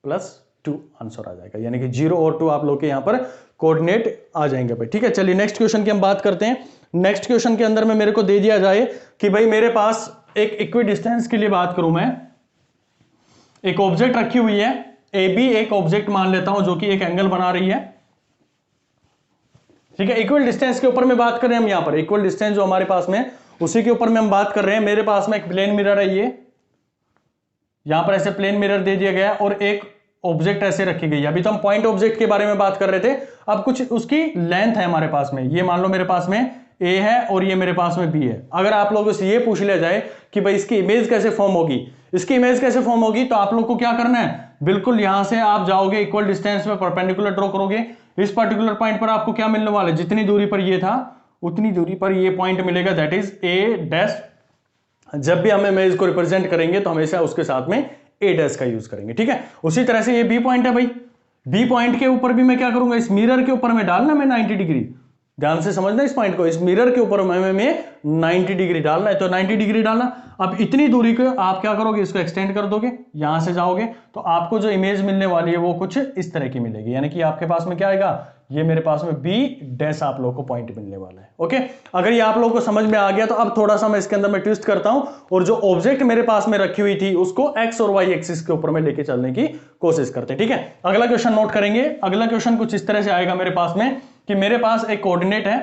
+2 आंसर आ जाएगा, यानी कि 0 और 2 आप लोग के यहां पर कोऑर्डिनेट आ जाएंगे भाई, ठीक है। चलिए नेक्स्ट क्वेश्चन की हम बात करते हैं। नेक्स्ट क्वेश्चन के अंदर में मेरे को दे दिया जाए कि भाई मेरे पास एक इक्वी डिस्टेंस के लिए बात करूं, मैं एक ऑब्जेक्ट रखी हुई है AB, एक ऑब्जेक्ट मान लेता हूं जो कि एक एंगल बना रही है, ठीक है। इक्वल डिस्टेंस के ऊपर में बात कर रहे हैं हम, यहां पर इक्वल डिस्टेंस जो हमारे पास में उसी के ऊपर में हम बात कर रहे हैं। मेरे पास में एक प्लेन मिरर है, ये यहां पर ऐसे प्लेन मिरर दे दिया गया और एक ऑब्जेक्ट ऐसे रखी गई है। अभी तो हम पॉइंट ऑब्जेक्ट के बारे में बात कर रहे थे, अब कुछ उसकी लेंथ है हमारे पास में, ये मान लो मेरे पास में A है और ये मेरे पास में B है। अगर आप लोगों से ये पूछ लिया जाए कि भाई इसकी इमेज कैसे फॉर्म होगी, इसकी इमेज कैसे फॉर्म होगी, तो आप लोग को क्या करना है, बिल्कुल यहां से आप जाओगे इक्वल डिस्टेंस में परपेंडिकुलर ड्रॉ करोगे, इस पर्टिकुलर पॉइंट पर आपको क्या मिलने वाला है, जितनी दूरी पर ये था उतनी दूरी पर ये पॉइंट मिलेगा, दैट इज A'। जब भी हम इमेज को रिप्रेजेंट करेंगे तो हमेशा उसके साथ में A' का यूज करेंगे, ठीक है। उसी तरह से ये B पॉइंट है भाई, B पॉइंट के ऊपर भी मैं क्या करूंगा, इस मिरर के ऊपर में डालना मैं 90 डिग्री, ध्यान से समझना इस पॉइंट को, इस मिरर के ऊपर में 90 डिग्री डालना है, तो 90 डिग्री डालना। अब इतनी दूरी को आप क्या करोगे, इसको एक्सटेंड कर दोगे, यहां से जाओगे तो आपको जो इमेज मिलने वाली है वो कुछ इस तरह की मिलेगी, यानी कि आपके पास में क्या आएगा, ये मेरे पास में B' आप लोगों को पॉइंट मिलने वाला है, ओके। अगर ये आप लोगों को समझ में आ गया तो अब थोड़ा सा मैं इसके अंदर में ट्विस्ट करता हूं और जो ऑब्जेक्ट मेरे पास में रखी हुई थी उसको X और Y एक्सिस के ऊपर में लेके चलने की कोशिश करते हैं, ठीक है। अगला क्वेश्चन नोट करेंगे। अगला क्वेश्चन कुछ इस तरह से आएगा मेरे पास में कि मेरे पास एक कोऑर्डिनेट है,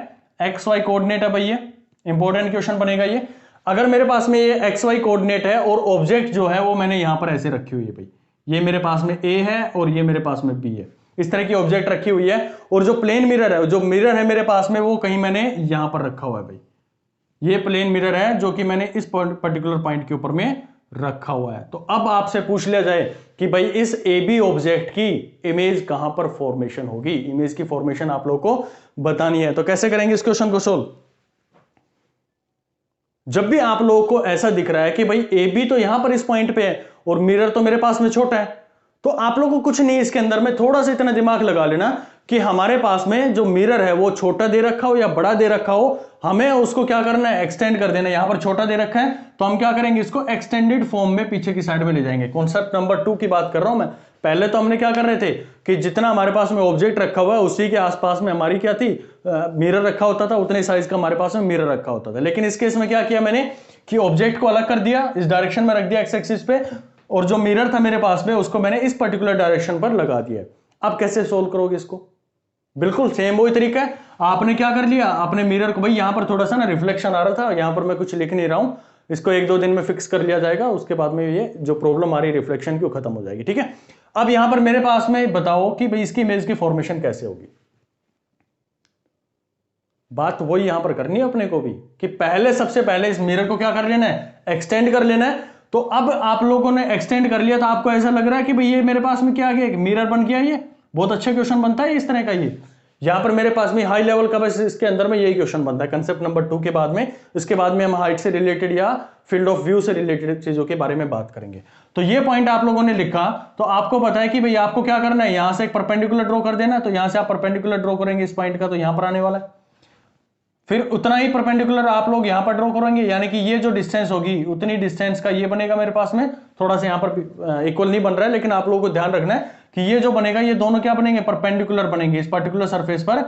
XY कोऑर्डिनेट है भाई, ये इंपॉर्टेंट क्वेश्चन बनेगा ये। अगर मेरे पास में ये XY कोऑर्डिनेट है और ऑब्जेक्ट जो है वो मैंने यहां पर ऐसे रखी हुई है भाई, ये मेरे पास में A है और ये मेरे पास में B है, इस तरह की ऑब्जेक्ट रखी हुई है, और जो प्लेन मिरर है, जो मिरर है मेरे पास में वो कहीं मैंने यहां पर रखा हुआ है भाई, ये प्लेन मिरर है जो कि मैंने इस पर्टिकुलर पॉइंट के ऊपर में रखा हुआ है। तो अब आपसे पूछ लिया जाए कि भाई इस AB ऑब्जेक्ट की इमेज कहां पर फॉर्मेशन होगी, इमेज की फॉर्मेशन आप लोगों को बतानी है, तो कैसे करेंगे इस क्वेश्चन को सोल्व। जब भी आप लोगों को ऐसा दिख रहा है कि भाई AB तो यहां पर इस पॉइंट पे है और मिरर तो मेरे पास में छोटा है, तो आप लोगों को कुछ नहीं इसके अंदर में थोड़ा सा इतना दिमाग लगा लेना कि हमारे पास में जो मिरर है वो छोटा दे रखा हो या बड़ा दे रखा हो, हमें उसको क्या करना है, एक्सटेंड कर देना है। यहां पर छोटा दे रखा है तो हम क्या करेंगे, इसको एक्सटेंडेड फॉर्म में पीछे की साइड में ले जाएंगे। कॉन्सेप्ट नंबर 2 की बात कर रहा हूं मैं। पहले तो हमने क्या कर रहे थे कि जितना हमारे पास में ऑब्जेक्ट रखा हुआ है उसी के आसपास में हमारी क्या थी, मिरर रखा होता था, उतने साइज का हमारे पास में मिरर रखा होता था। लेकिन इस केस में क्या किया मैंने कि ऑब्जेक्ट को अलग कर दिया, इस डायरेक्शन में रख दिया एक्स एक्सिस पे, और जो मिरर था मेरे पास में उसको मैंने इस पर्टिकुलर डायरेक्शन पर लगा दिया। अब कैसे सोल्व करोगे इसको, बिल्कुल सेम वही तरीका है। आपने क्या कर लिया, आपने मिरर को, भाई यहां पर थोड़ा सा ना रिफ्लेक्शन आ रहा था, यहां पर मैं कुछ लिख नहीं रहा हूं, इसको 1-2 दिन में फिक्स कर लिया जाएगा, उसके बाद में ये जो प्रॉब्लम आ रही है रिफ्लेक्शन की वो खत्म हो जाएगी। ठीक है, अब यहां पर मेरे पास में बताओ कि भाई इसकी इमेज की फॉर्मेशन कैसे होगी। बात वही यहां पर करनी है अपने को भी कि पहले, सबसे पहले इस मिरर को क्या कर लेना है, एक्सटेंड कर लेना है। तो अब आप लोगों ने एक्सटेंड कर लिया तो आपको ऐसा लग रहा है कि भाई ये मेरे पास में क्या आ गया, एक मिरर बन गया। ये बहुत अच्छा क्वेश्चन बनता है इस तरह का। ये यहां पर मेरे पास में हाई लेवल का बस इसके अंदर में यही क्वेश्चन बनता है कंसेप्ट नंबर 2 के बाद में। इसके बाद में हम हाइट से रिलेटेड या फील्ड ऑफ व्यू से रिलेटेड चीजों के बारे में बात करेंगे। तो ये पॉइंट आप लोगों ने लिखा तो आपको पता है कि भाई आपको क्या करना है, यहां से एक परपेंडिकुलर ड्रॉ कर देना। तो यहां से आप परपेंडिकुलर ड्रॉ करेंगे इस पॉइंट का, तो यहां पर आने वाला है। फिर उतना ही परपेंडिकुलर आप लोग यहां पर ड्रॉ करेंगे, यानी कि ये जो डिस्टेंस होगी उतनी डिस्टेंस का ये बनेगा मेरे पास में। थोड़ा सा यहां पर इक्वल नहीं बन रहा है, लेकिन आप लोगों को ध्यान रखना है कि ये जो बनेगा ये दोनों क्या बनेंगे, परपेंडिकुलर बनेंगे। इस पर्टिकुलर सरफेस पर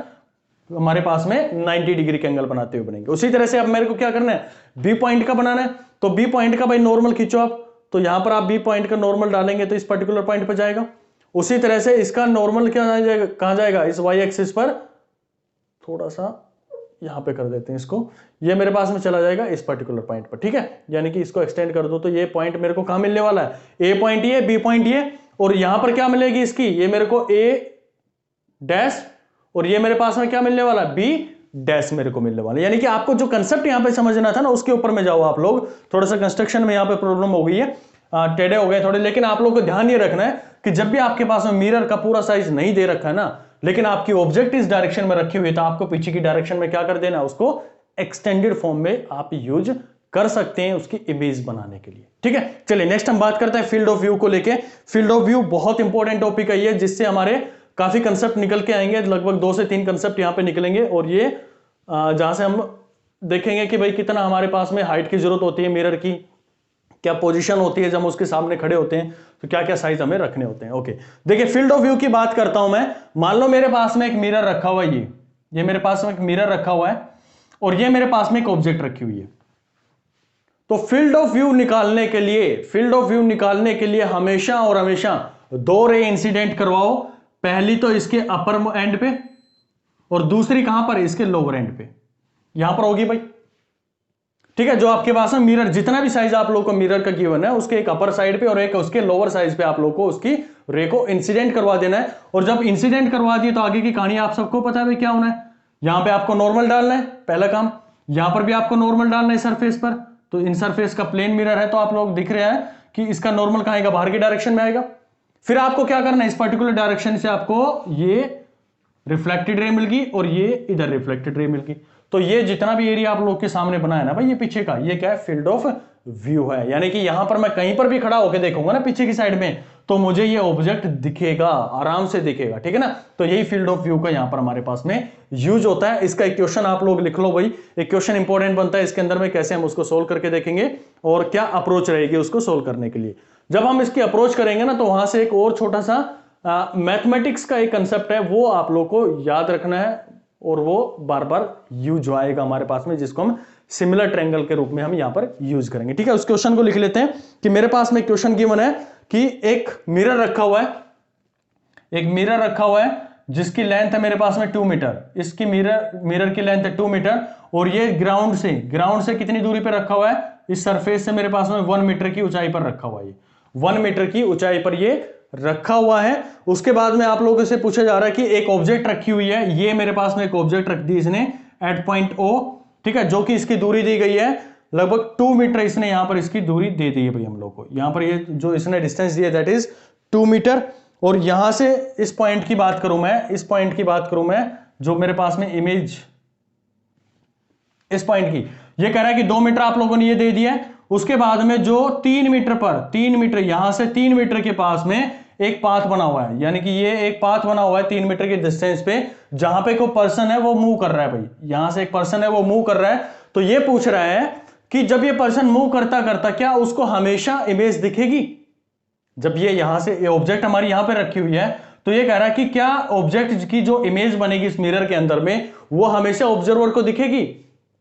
हमारे पास में 90 डिग्री के एंगल बनाते हुए बनेंगे। उसी तरह से अब मेरे को क्या करना है, बी पॉइंट का बनाना है। तो बी पॉइंट का भाई नॉर्मल खींचो आप, तो यहां पर आप बी पॉइंट का नॉर्मल डालेंगे तो इस पर्टिकुलर पॉइंट पर जाएगा। उसी तरह से इसका नॉर्मल क्या जाएगा, कहां जाएगा, इस वाई एक्सिस पर, थोड़ा सा यहां पे कर देते हैं इसको, ये मेरे पास में चला जाएगा इस पर्टिकुलर पॉइंट पर। ठीक है, यानी कि इसको एक्सटेंड कर दो तो ये पॉइंट मेरे को कहां मिलने वाला है, ए पॉइंट ये, बी पॉइंट ये, और यहां पर क्या मिलेगी इसकी, ये मेरे को ए डैश, और ये मेरे पास में क्या मिलने वाला है, बी डैश मेरे को मिलने वाला है। यानी कि आपको जो कंसेप्ट यहां पे समझना था ना उसके ऊपर में जाओ आप लोग। थोड़ा सा कंस्ट्रक्शन में यहां पे प्रॉब्लम हो गई है, टेढ़े हो गए थोड़े, लेकिन आप लोगों को ध्यान ये रखना है कि जब भी आपके पास में मिरर का पूरा साइज नहीं दे रखा है ना, लेकिन आपकी ऑब्जेक्ट इस डायरेक्शन में रखी हुई है, तो आपको पीछे की डायरेक्शन में क्या कर देना, उसको एक्सटेंडेड फॉर्म में आप यूज कर सकते हैं उसकी इमेज बनाने के लिए। ठीक है, चलिए नेक्स्ट हम बात करते हैं फील्ड ऑफ व्यू को लेके। फील्ड ऑफ व्यू बहुत इंपॉर्टेंट टॉपिक है ये, जिससे हमारे काफी कंसेप्ट निकल के आएंगे, लगभग 2 से 3 कंसेप्ट यहां पे निकलेंगे। और ये जहां से हम देखेंगे कि भाई कितना हमारे पास में हाइट की जरूरत होती है मिरर की, क्या पोजीशन होती है जब हम उसके सामने खड़े होते हैं, तो क्या क्या साइज हमें रखने होते हैं। ओके, देखिए फील्ड ऑफ व्यू की बात करता हूं मैं। मान लो मेरे पास में एक मिरर रखा हुआ है, ये मेरे पास में एक मिरर रखा हुआ है, और ये मेरे पास में एक ऑब्जेक्ट रखी हुई है। तो फील्ड ऑफ व्यू निकालने के लिए, फील्ड ऑफ व्यू निकालने के लिए हमेशा और हमेशा 2 रे इंसिडेंट करवाओ। पहली तो इसके अपर एंड पे, और दूसरी कहां पर, इसके लोअर एंड पे, यहां पर होगी भाई। ठीक है, जो आपके पास है मिरर, जितना भी साइज आप लोगों को मिरर का गिवन है, उसके एक अपर साइड पे और एक उसके लोअर साइज पे आप लोगों को उसकी रे को इंसिडेंट करवा देना है। और जब इंसिडेंट करवा दिए तो आगे की कहानी आप सबको पता है भाई क्या होना है। यहां पे आपको नॉर्मल डालना है, पहला काम। यहां पर भी आपको नॉर्मल डालना है सरफेस पर। तो इन सरफेस का प्लेन मिरर है, तो आप लोग दिख रहे हैं कि इसका नॉर्मल कहां आएगा, बाहर की डायरेक्शन में आएगा। फिर आपको क्या करना है, इस पर्टिकुलर डायरेक्शन से आपको ये रिफ्लेक्टेड रे मिल गई और ये इधर रिफ्लेक्टेड रे मिल गई। तो ये जितना भी एरिया आप लोग के सामने बना है ना भाई, ये पीछे का, ये क्या है, फील्ड ऑफ व्यू है। यानी कि यहां पर मैं कहीं पर भी खड़ा होकर देखूंगा ना पीछे की साइड में, तो मुझे ये ऑब्जेक्ट दिखेगा, आराम से दिखेगा। ठीक है ना, तो यही फील्ड ऑफ व्यू का यहां पर हमारे पास में यूज होता है। इसका एक क्वेश्चन आप लोग लिख लो भाई, एक क्वेश्चन इंपॉर्टेंट बनता है इसके अंदर में, कैसे हम उसको सोल्व करके देखेंगे और क्या अप्रोच रहेगी उसको सोल्व करने के लिए। जब हम इसकी अप्रोच करेंगे ना, तो वहां से एक और छोटा सा मैथमेटिक्स का एक कंसेप्ट है, वो आप लोग को याद रखना है, और वो बार बार यूज आएगा हमारे पास में, जिसको हम सिमिलर ट्रायंगल के रूप में हम यहां पर यूज करेंगे। ठीक है, उस क्वेश्चन को लिख लेते हैं कि मेरे पास में क्वेश्चन गिवन है कि एक मिरर रखा हुआ है, एक मिरर रखा हुआ है जिसकी लेंथ है मेरे पास में 2 मीटर। इसकी मिरर की लेंथ है 2 मीटर, और ये ग्राउंड से कितनी दूरी पर रखा हुआ है, इस सरफेस से मेरे पास में 1 मीटर की ऊंचाई पर रखा हुआ है। 1 मीटर की ऊंचाई पर ये रखा हुआ है। उसके बाद में आप लोगों से पूछा जा रहा है कि एक ऑब्जेक्ट रखी हुई है, ये मेरे पास में एक ऑब्जेक्ट रख दी इसने एट पॉइंट O, ठीक है, जो कि इसकी दूरी दी गई है लगभग 2 मीटर, इसने यहां पर इसकी दूरी दे दी है भाई हम लोग को। यहां पर ये जो इसने डिस्टेंस दिया दैट इज 2 मीटर। और यहां से इस पॉइंट की बात करूं मैं, इस पॉइंट की बात करूं मैं, जो मेरे पास में इमेज इस पॉइंट की, ये कह रहा है कि 2 मीटर आप लोगों ने ये दे दिया है। उसके बाद में जो 3 मीटर पर, 3 मीटर, यहां से 3 मीटर के पास में एक पाथ बना हुआ है, यानी कि ये एक पाथ बना हुआ है 3 मीटर के डिस्टेंस पे, जहां पे कोई पर्सन है वो मूव कर रहा है भाई, यहां से एक पर्सन है वो मूव कर रहा है। तो ये पूछ रहा है कि जब ये पर्सन मूव करता करता क्या उसको हमेशा इमेज दिखेगी? जब ये यहां से ये ऑब्जेक्ट हमारी यहां पे रखी हुई है, तो ये कह रहा है कि क्या ऑब्जेक्ट की जो इमेज बनेगी इस मिरर के अंदर में वो हमेशा ऑब्जर्वर को दिखेगी?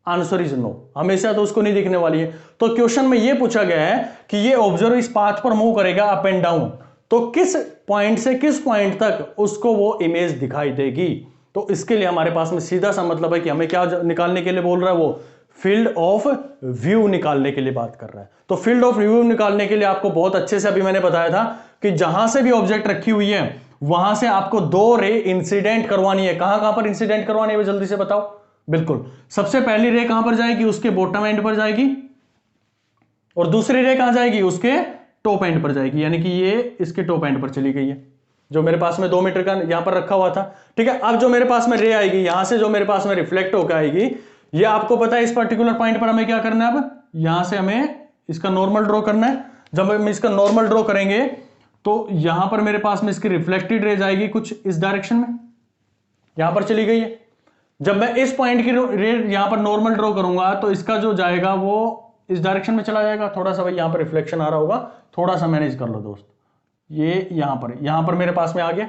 आंसर इज नो, हमेशा तो उसको नहीं दिखने वाली है। तो क्वेश्चन में ये पूछा गया है कि ये ऑब्जर्वर इस पाथ पर मूव करेगा अप एंड डाउन, तो किस पॉइंट से किस पॉइंट तक उसको वो इमेज दिखाई देगी? तो इसके लिए हमारे पास में सीधा सा मतलब है कि हमें क्या निकालने के लिए बोल रहा है, वो फील्ड ऑफ व्यू निकालने के लिए बात कर रहा है। तो फील्ड ऑफ व्यू निकालने के लिए आपको बहुत अच्छे से अभी मैंने बताया था कि जहां से भी ऑब्जेक्ट रखी हुई है वहां से आपको 2 रे इंसिडेंट करवानी है। कहां कहां पर इंसिडेंट करवानी है जल्दी से बताओ। बिल्कुल, सबसे पहली रे कहां पर जाएगी? उसके बॉटम एंड पर जाएगी, और दूसरी रे कहां जाएगी? उसके टॉप एंड पर जाएगी, यानी कि ये इसके टॉप एंड पर चली गई है, जो मेरे पास में 2 मीटर का यहां पर रखा हुआ था। ठीक है, अब जो मेरे पास में रे आएगी यहां से, जो मेरे पास में रिफ्लेक्ट होकर आएगी, ये आपको पता है इस पर्टिकुलर पॉइंट पर हमें क्या करना है? अब यहां से हमें इसका नॉर्मल ड्रॉ करना है। जब हम इसका नॉर्मल ड्रॉ करेंगे तो यहां पर मेरे पास में इसकी रिफ्लेक्टेड रे जाएगी कुछ इस डायरेक्शन में, यहां पर चली गई है। जब मैं इस पॉइंट की रे यहां पर नॉर्मल ड्रॉ करूंगा तो इसका जो जाएगा वो इस डायरेक्शन में चला जाएगा। थोड़ा सा भाई यहां पर रिफ्लेक्शन आ रहा होगा, थोड़ा सा मैनेज कर लो दोस्त। ये यहां पर मेरे पास में आ गया।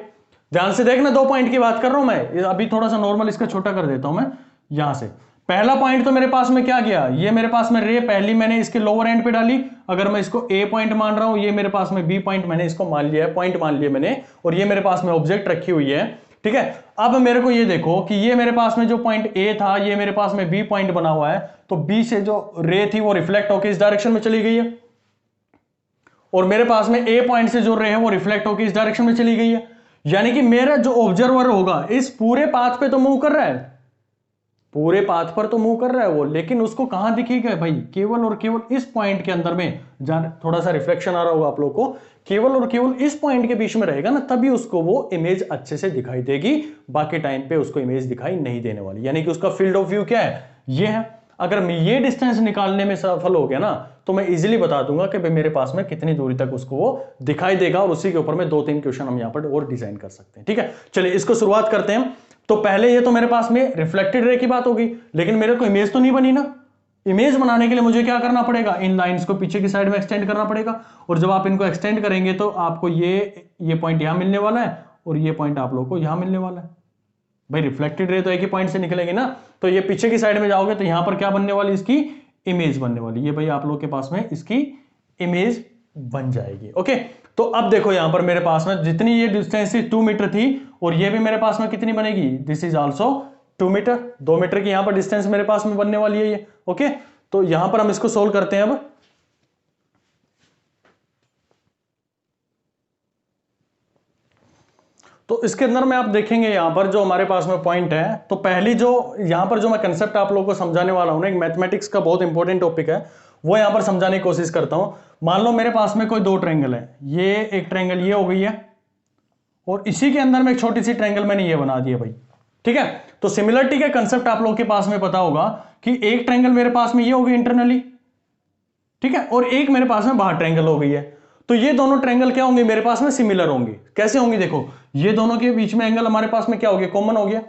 ध्यान से देखना, 2 पॉइंट की बात कर रहा हूं मैं। अभी थोड़ा सा नॉर्मल इसका छोटा कर देता हूं मैं। यहां से पहला पॉइंट तो मेरे पास में क्या गया, ये मेरे पास में रे पहली मैंने इसके लोअर एंड पे डाली, अगर मैं इसको ए पॉइंट मान रहा हूं, ये मेरे पास में बी पॉइंट मैंने इसको मान लिया है, पॉइंट मान लिया मैंने, और ये मेरे पास में ऑब्जेक्ट रखी हुई है। ठीक है, अब मेरे को ये देखो कि ये मेरे पास में जो पॉइंट ए था ये मेरे पास में बी पॉइंट बना हुआ है, तो बी से जो रे थी वो रिफ्लेक्ट होकर इस डायरेक्शन में चली गई है, और मेरे पास में ए पॉइंट से जो रे है वो रिफ्लेक्ट होकर इस डायरेक्शन में चली गई है। यानी कि मेरा जो ऑब्जर्वर होगा इस पूरे पाथ पे तो मूव कर रहा है, पूरे पाथ पर तो मूव कर रहा है वो, लेकिन उसको कहां दिखेगा भाई? केवल और केवल इस पॉइंट के अंदर में, जहां थोड़ा सा रिफ्लेक्शन आ रहा होगा आप लोग को, केवल और केवल इस पॉइंट के बीच में रहेगा ना, तभी उसको वो इमेज अच्छे से दिखाई देगी, बाकी टाइम पे उसको इमेज दिखाई नहीं देने वाली। यानी कि उसका फील्ड ऑफ व्यू क्या है? ये है। अगर मैं ये डिस्टेंस निकालने में सफल हो गया ना, तो मैं इजीली बता दूंगा कि भाई मेरे पास में कितनी दूरी तक उसको वो दिखाई देगा, और उसी के ऊपर में 2-3 क्वेश्चन हम यहां पर और डिजाइन कर सकते हैं। ठीक है, चलिए इसको शुरुआत करते हैं। तो पहले ये तो मेरे पास में रिफ्लेक्टेड रे की बात होगी, लेकिन मेरे को इमेज तो नहीं बनी ना। इमेज बनाने के लिए मुझे क्या करना पड़ेगा? इन लाइंस को पीछे की साइड में एक्सटेंड करना पड़ेगा, और जब आप इनको एक्सटेंड करेंगे तो आपको ये पॉइंट यहां मिलने वाला है, और ये पॉइंट आप लोगों को यहां मिलने वाला है। भाई रिफ्लेक्टेड रे तो एक ही पॉइंट से निकलेगी ना, तो ये पीछे की साइड में जाओगे तो यहां पर क्या बनने वाली? इसकी इमेज बनने वाली। ये भाई आप लोग के पास में इसकी इमेज बन जाएगी। ओके, तो अब देखो यहां पर मेरे पास में जितनी ये डिस्टेंस 2 मीटर थी, और ये भी मेरे पास में कितनी बनेगी? This is also 2 metre. 2 metre की यहां पर डिस्टेंस मेरे पास में बनने वाली है ये। ओके, तो यहां पर हम इसको सोल्व करते हैं। अब तो इसके अंदर में आप देखेंगे यहां पर जो हमारे पास में पॉइंट है, तो पहली जो यहां पर जो मैं कंसेप्ट आप लोगों को समझाने वाला हूं ना, एक मैथमेटिक्स का बहुत इंपॉर्टेंट टॉपिक है, वो यहां पर समझाने की कोशिश करता हूं। मान लो मेरे पास में कोई 2 ट्रायंगल है, ये एक ट्रायंगल ये हो गई है, और इसी के अंदर में एक छोटी सी ट्रायंगल मैंने ये बना दी है भाई। ठीक है, तो सिमिलरिटी का कंसेप्ट आप लोगों के पास में पता होगा कि एक ट्रायंगल मेरे पास में ये होगी इंटरनली, ठीक है, और एक मेरे पास में बाहर ट्रायंगल हो गई है। तो ये दोनों ट्रायंगल क्या होंगे? मेरे पास में सिमिलर होंगे। कैसे होंगे? देखो, ये दोनों के बीच में एंगल हमारे पास में क्या हो गया? कॉमन हो गया।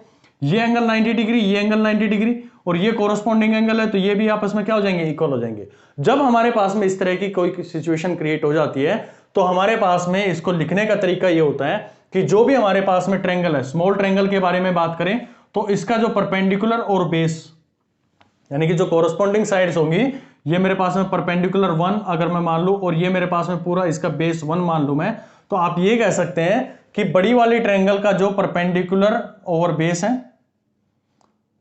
ये एंगल 90 डिग्री, ये एंगल 90 डिग्री, और ये कोरस्पॉन्डिंग एंगल है, तो ये भी आपस में क्या हो जाएंगे? इक्वल हो जाएंगे। जब हमारे पास में इस तरह की कोई सिचुएशन क्रिएट हो जाती है, तो हमारे पास में इसको लिखने का तरीका ये होता है कि जो भी हमारे पास में ट्रायंगल है, स्मॉल ट्रायंगल के बारे में बात करें तो इसका जो परपेंडिकुलर और बेस, यानी कि जो कोरस्पॉन्डिंग साइड्स होंगी, ये मेरे पास में परपेंडिकुलर 1 अगर मैं मान लूं, और ये मेरे पास में पूरा इसका बेस 1 मान लूं मैं, तो आप ये कह सकते हैं कि बड़ी वाली ट्रायंगल का जो परपेंडिकुलर ओवर बेस है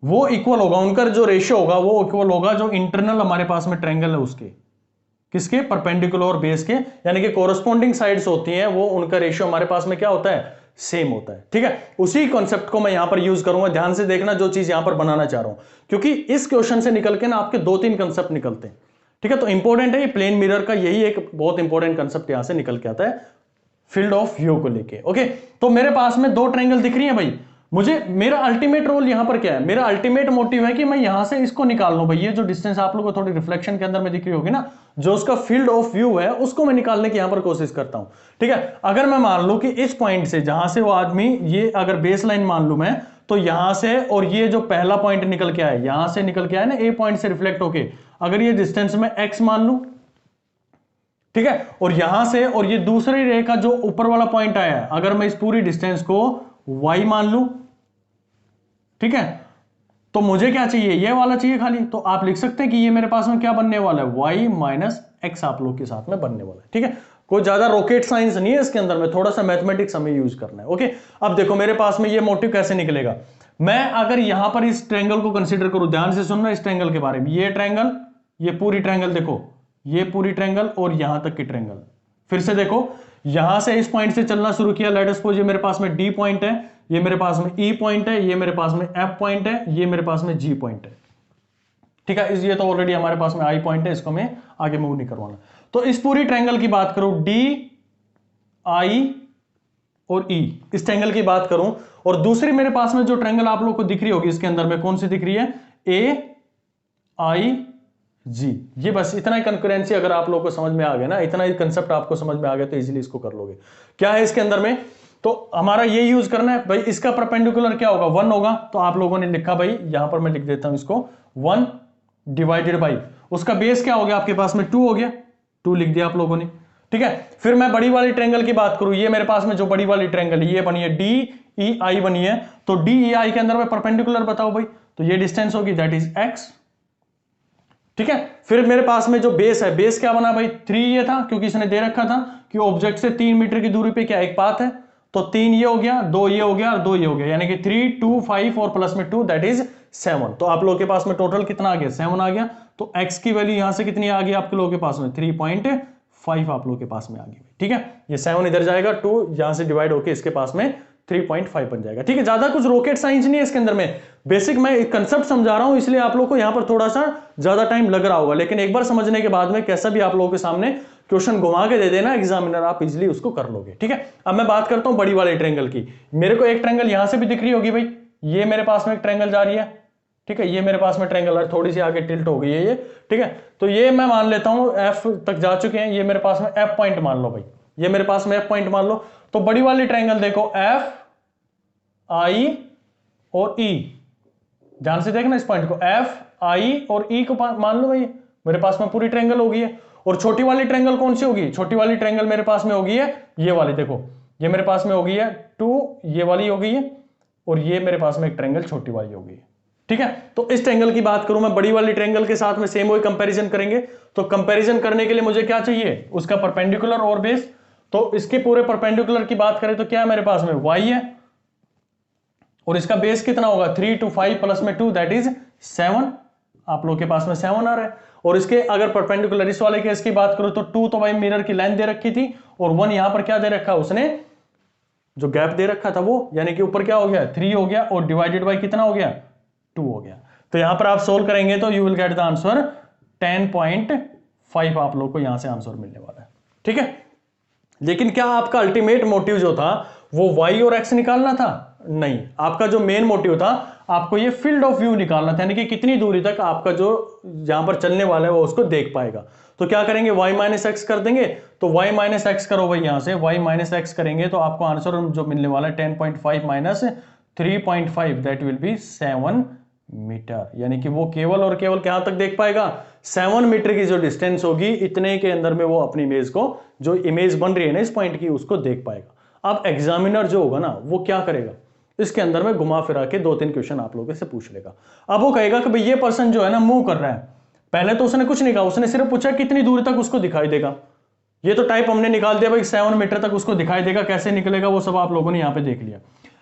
वो इक्वल होगा, उनका जो रेशियो होगा वो इक्वल होगा जो इंटरनल हमारे पास में ट्रायंगल है उसके। किसके? परपेंडिकुलर और बेस के, यानी कि कोरस्पॉन्डिंग साइड्स होती हैं वो, उनका रेशियो हमारे पास में क्या होता है? सेम होता है। ठीक है, उसी कॉन्सेप्ट को मैं यहां पर यूज करूंगा। ध्यान से देखना जो चीज यहां पर बनाना चाह रहा हूं, क्योंकि इस क्वेश्चन से निकल के ना आपके 2-3 कंसेप्ट निकलते हैं। ठीक है, तो इंपॉर्टेंट है ये प्लेन मिरर का, यही एक बहुत इंपॉर्टेंट कंसेप्ट यहां से निकल के आता है फील्ड ऑफ व्यू को लेके। ओके, तो मेरे पास में 2 ट्रायंगल दिख रही है भाई, मुझे मेरा अल्टीमेट रोल यहां पर क्या है, मेरा अल्टीमेट मोटिव है कि मैं यहां से इसको निकाल लूं भाई, ये जो डिस्टेंस आप लोगों को थोड़ी रिफ्लेक्शन के अंदर में दिख रही होगी ना, जो उसका फील्ड ऑफ व्यू है उसको मैं निकालने की यहां पर कोशिश करता हूं। ठीक है, अगर मैं मान लूं कि इस पॉइंट से जहां से वो आदमी, ये अगर बेस लाइन मान लूं मैं, तो यहां से और ये जो पहला पॉइंट निकल के आया, यहां से निकल के आया ना ए पॉइंट से रिफ्लेक्ट होके, अगर ये डिस्टेंस में एक्स मान लूं, ठीक है, और यहां से और ये दूसरी रे का जो ऊपर वाला पॉइंट आया है, अगर मैं इस पूरी डिस्टेंस को y मान लूं, ठीक है, तो मुझे क्या चाहिए, ये वाला चाहिए खाली। तो आप लिख सकते हैं कि ये मेरे पास में क्या बनने वाला है, y माइनस एक्स आप लोग के साथ में बनने वाला है। ठीक है, कोई ज्यादा रॉकेट साइंस नहीं है इसके अंदर में, थोड़ा सा मैथमेटिक्स हमें यूज करना है। ओके, अब देखो मेरे पास में ये मोटिव कैसे निकलेगा। मैं अगर यहां पर इस ट्रायंगल को कंसीडर करूं, ध्यान से सुनना इस ट्रायंगल के बारे में, ये ट्रायंगल, ये पूरी ट्रायंगल देखो, ये पूरी ट्रायंगल और यहां तक की ट्रायंगल, फिर से देखो, यहां से इस पॉइंट से चलना शुरू किया, लेट अस सपोज ये मेरे पास में डी पॉइंट है, ये मेरे पास में ई पॉइंट है, ये मेरे पास में एफ पॉइंट है, ये मेरे पास में जी पॉइंट है। ठीक है, ये तो ऑलरेडी हमारे पास में आई पॉइंट है, इसको मैं आगे मूव नहीं करवाना। तो इस पूरी ट्रायंगल की बात करूं, डी आई और ई, इस ट्रायंगल की बात करूं, और दूसरी मेरे पास में जो ट्रायंगल आप लोग को दिख रही होगी इसके अंदर में, कौन सी दिख रही है, ए आई जी, ये बस इतना ही कंकरेंसी अगर आप लोगों को समझ में आ गया ना, इतना ही कंसेप्ट आपको समझ में आ गया तो इजीली इसको कर लोगे। क्या है इसके अंदर में, तो हमारा ये यूज करना है भाई, इसका परपेंडिकुलर क्या होगा, 1 होगा, तो आप लोगों ने लिखा भाई, यहां पर मैं लिख देता हूं इसको 1 डिवाइडेड बाई, उसका बेस क्या हो गया आपके पास में 2 हो गया, 2 लिख दिया आप लोगों ने। ठीक है, फिर मैं बड़ी वाली ट्रायंगल की बात करूं, ये मेरे पास में जो बड़ी वाली ट्रायंगल है ये बनी है डी ई आई बनी है, तो डी ई आई के अंदर में परपेंडिकुलर बताओ भाई, तो ये डिस्टेंस होगी दैट इज एक्स। ठीक है, फिर मेरे पास में जो बेस है, बेस क्या बना भाई 3 ये था, क्योंकि इसने दे रखा था कि ऑब्जेक्ट से 3 मीटर की दूरी पे क्या एक पाथ है, तो 3 ये हो गया, 2 ये हो गया और 2 ये हो गया, यानी कि 3 2 5 और प्लस में 2 दैट इज 7। तो आप लोगों के पास में टोटल कितना आ गया, 7 आ गया। तो x की वैल्यू यहां से कितनी आ गई आपके लोगों के पास में, 3.5 आप लोगों के पास में आ गई। ठीक है, ये 7 इधर जाएगा, 2 यहां से डिवाइड होकर इसके पास में 3.5 बन जाएगा। ठीक है, ज्यादा कुछ रॉकेट साइंस नहीं है इसके अंदर में, बेसिक मैं कंसेप्ट समझा रहा हूं, इसलिए आप लोग को यहां पर थोड़ा सा ज्यादा टाइम लग रहा होगा, लेकिन एक बार समझने के बाद में कैसा भी आप लोगों के सामने क्वेश्चन घुमा के दे देना एग्जामिनर, आप इजीली उसको कर लोगे। ठीक है, अब मैं बात करता हूं बड़ी वाले ट्रायंगल की। मेरे को एक ट्रायंगल यहां से भी दिख रही होगी भाई, ये मेरे पास में एक ट्रायंगल जा रही है। ठीक है, ये मेरे पास में ट्रायंगल है, थोड़ी सी आगे टिल्ट हो गई है ये। ठीक है, तो ये मैं मान लेता हूं एफ तक जा चुके हैं, ये मेरे पास में एफ पॉइंट मान लो भाई, ये मेरे पास में एफ पॉइंट मान लो। तो बड़ी वाली ट्रायंगल देखो, एफ आई और ई, ध्यान से देखना इस पॉइंट को, एफ आई और ई को मान लो भाई, मेरे पास में पूरी ट्रायंगल होगी है। और छोटी वाली ट्रायंगल कौन सी होगी, छोटी वाली ट्रायंगल मेरे पास में होगी है ये वाली, देखो ये मेरे पास में होगी है 2, ये वाली हो गई है, और ये मेरे पास में एक ट्रायंगल छोटी वाली होगी। ठीक है, तो इस ट्रायंगल की बात करूं मैं, बड़ी वाली ट्रायंगल के साथ में सेम वही कंपैरिजन करेंगे। तो कंपैरिजन करने के लिए मुझे क्या चाहिए, उसका परपेंडिकुलर और बेस। तो इसके पूरे परपेंडिकुलर की बात करें तो क्या है मेरे पास में, y है, और इसका बेस कितना होगा, 3 2 5 प्लस में 2 दैट इज 7, आप लोग के पास में 7 आ रहा है। और इसके अगर परपेंडिकुलर इस वाले केस की बात करूं तो 2 तो भाई मिरर की लेंथ दे रखी थी, और 1 यहां पर क्या दे रखा, उसने जो गैप दे रखा था वो, यानी कि ऊपर क्या हो गया 3 हो गया, और डिवाइडेड बाय कितना हो गया 2 हो गया। तो यहां पर आप सोल्व करेंगे तो you will get the answer 10.5 आप लोग को यहां से आंसर मिलने वाला है। ठीक है, लेकिन क्या आपका अल्टीमेट मोटिव जो था वो y और x निकालना था, नहीं, आपका जो मेन मोटिव था आपको ये फील्ड ऑफ व्यू निकालना था, यानी कि कितनी दूरी तक आपका जो यहां पर चलने वाला है वो उसको देख पाएगा। तो क्या करेंगे, y माइनस एक्स कर देंगे, तो y माइनस एक्स करो भाई, यहां से y माइनस एक्स करेंगे तो आपको आंसर जो मिलने वाला है 10.5 minus 3.5 that will be 7 metre, यानी कि वो केवल और केवल कहां तक देख पाएगा, 7 मीटर की जो डिस्टेंस होगी इतने के अंदर में वो अपनी इमेज को, जो इमेज बन रही है ना इस पॉइंट की, उसको देख पाएगा। अब एग्जामिनर जो होगा ना वो क्या करेगा, इसके अंदर में घुमा फिरा के 2-3 क्वेश्चन आप लोगों से पूछ लेगा। अब वो कहेगा कि भाई ये पर्सन जो है ना मूव कर रहा है, पहले तो उसने कुछ नहीं कहा, उसने सिर्फ पूछा कितनी दूरी तक उसको दिखाई देगा। ये तो टाइप हमने निकाल दिया भाई, 7 मीटर तक उसको दिखाई देगा, कैसे निकलेगा वो सब आप लोगों ने यहां पे देख लिया।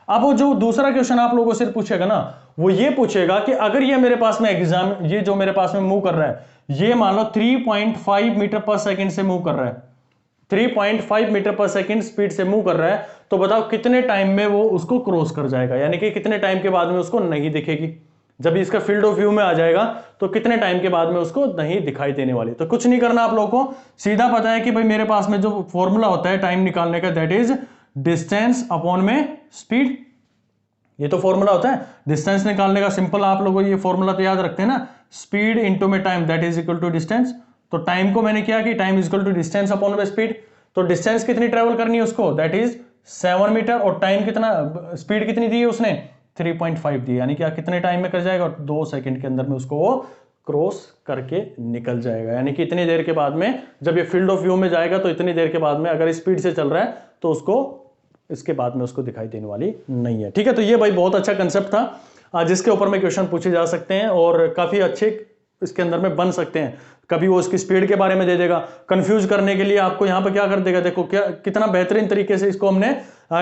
अब वो जो दूसरा क्वेश्चन आप लोगों से पूछेगा ना, वो ये पूछेगा कि अगर ये मेरे पास में एग्जाम, ये जो मेरे पास में मूव कर रहा है, ये मान लो 3.5 मीटर पर सेकंड से मूव कर रहा है, 3.5 मीटर पर सेकंड स्पीड से मूव कर रहा है, तो बताओ कितने टाइम में वो उसको क्रॉस कर जाएगा, यानी कि कितने टाइम के बाद में उसको नहीं दिखेगी। जब इसका फील्ड ऑफ व्यू में आ जाएगा तो कितने टाइम के बाद में उसको नहीं दिखाई देने वाली। तो कुछ नहीं करना आप लोगों को, सीधा पता है कि भाई मेरे पास में जो फॉर्मूला होता है टाइम निकालने का, दैट इज डिस्टेंस अपॉन में स्पीड, ये तो फॉर्मूला होता है डिस्टेंस निकालने का सिंपल, आप लोगों ये फॉर्मूला तो याद रखते हैं ना, स्पीड इंटू में time that is equal to distance. तो टाइम को मैंने क्या कि time is equal to distance upon में स्पीड। तो डिस्टेंस कितनी ट्रेवल करनी है उसको, दैट इज 7 मीटर, और टाइम कितना, स्पीड कितनी दी है उसने 3.5 दी, यानी कि कितने टाइम में कर जाएगा, 2 सेकंड के अंदर में उसको वो क्रॉस करके निकल जाएगा। यानी कि इतनी देर के बाद में जब ये फील्ड ऑफ व्यू में जाएगा तो इतनी देर के बाद में अगर स्पीड से चल रहा है तो उसको इसके बाद में उसको दिखाई देने वाली नहीं है। ठीक है, तो ये भाई बहुत अच्छा कंसेप्ट था जिसके ऊपर में क्वेश्चन पूछे जा सकते हैं और काफी अच्छे इसके अंदर में बन सकते हैं। कभी वो उसकी स्पीड के बारे में दे देगा, कंफ्यूज करने के लिए आपको यहां पर क्या कर देगा, देखो क्या कितना बेहतरीन तरीके से इसको हमने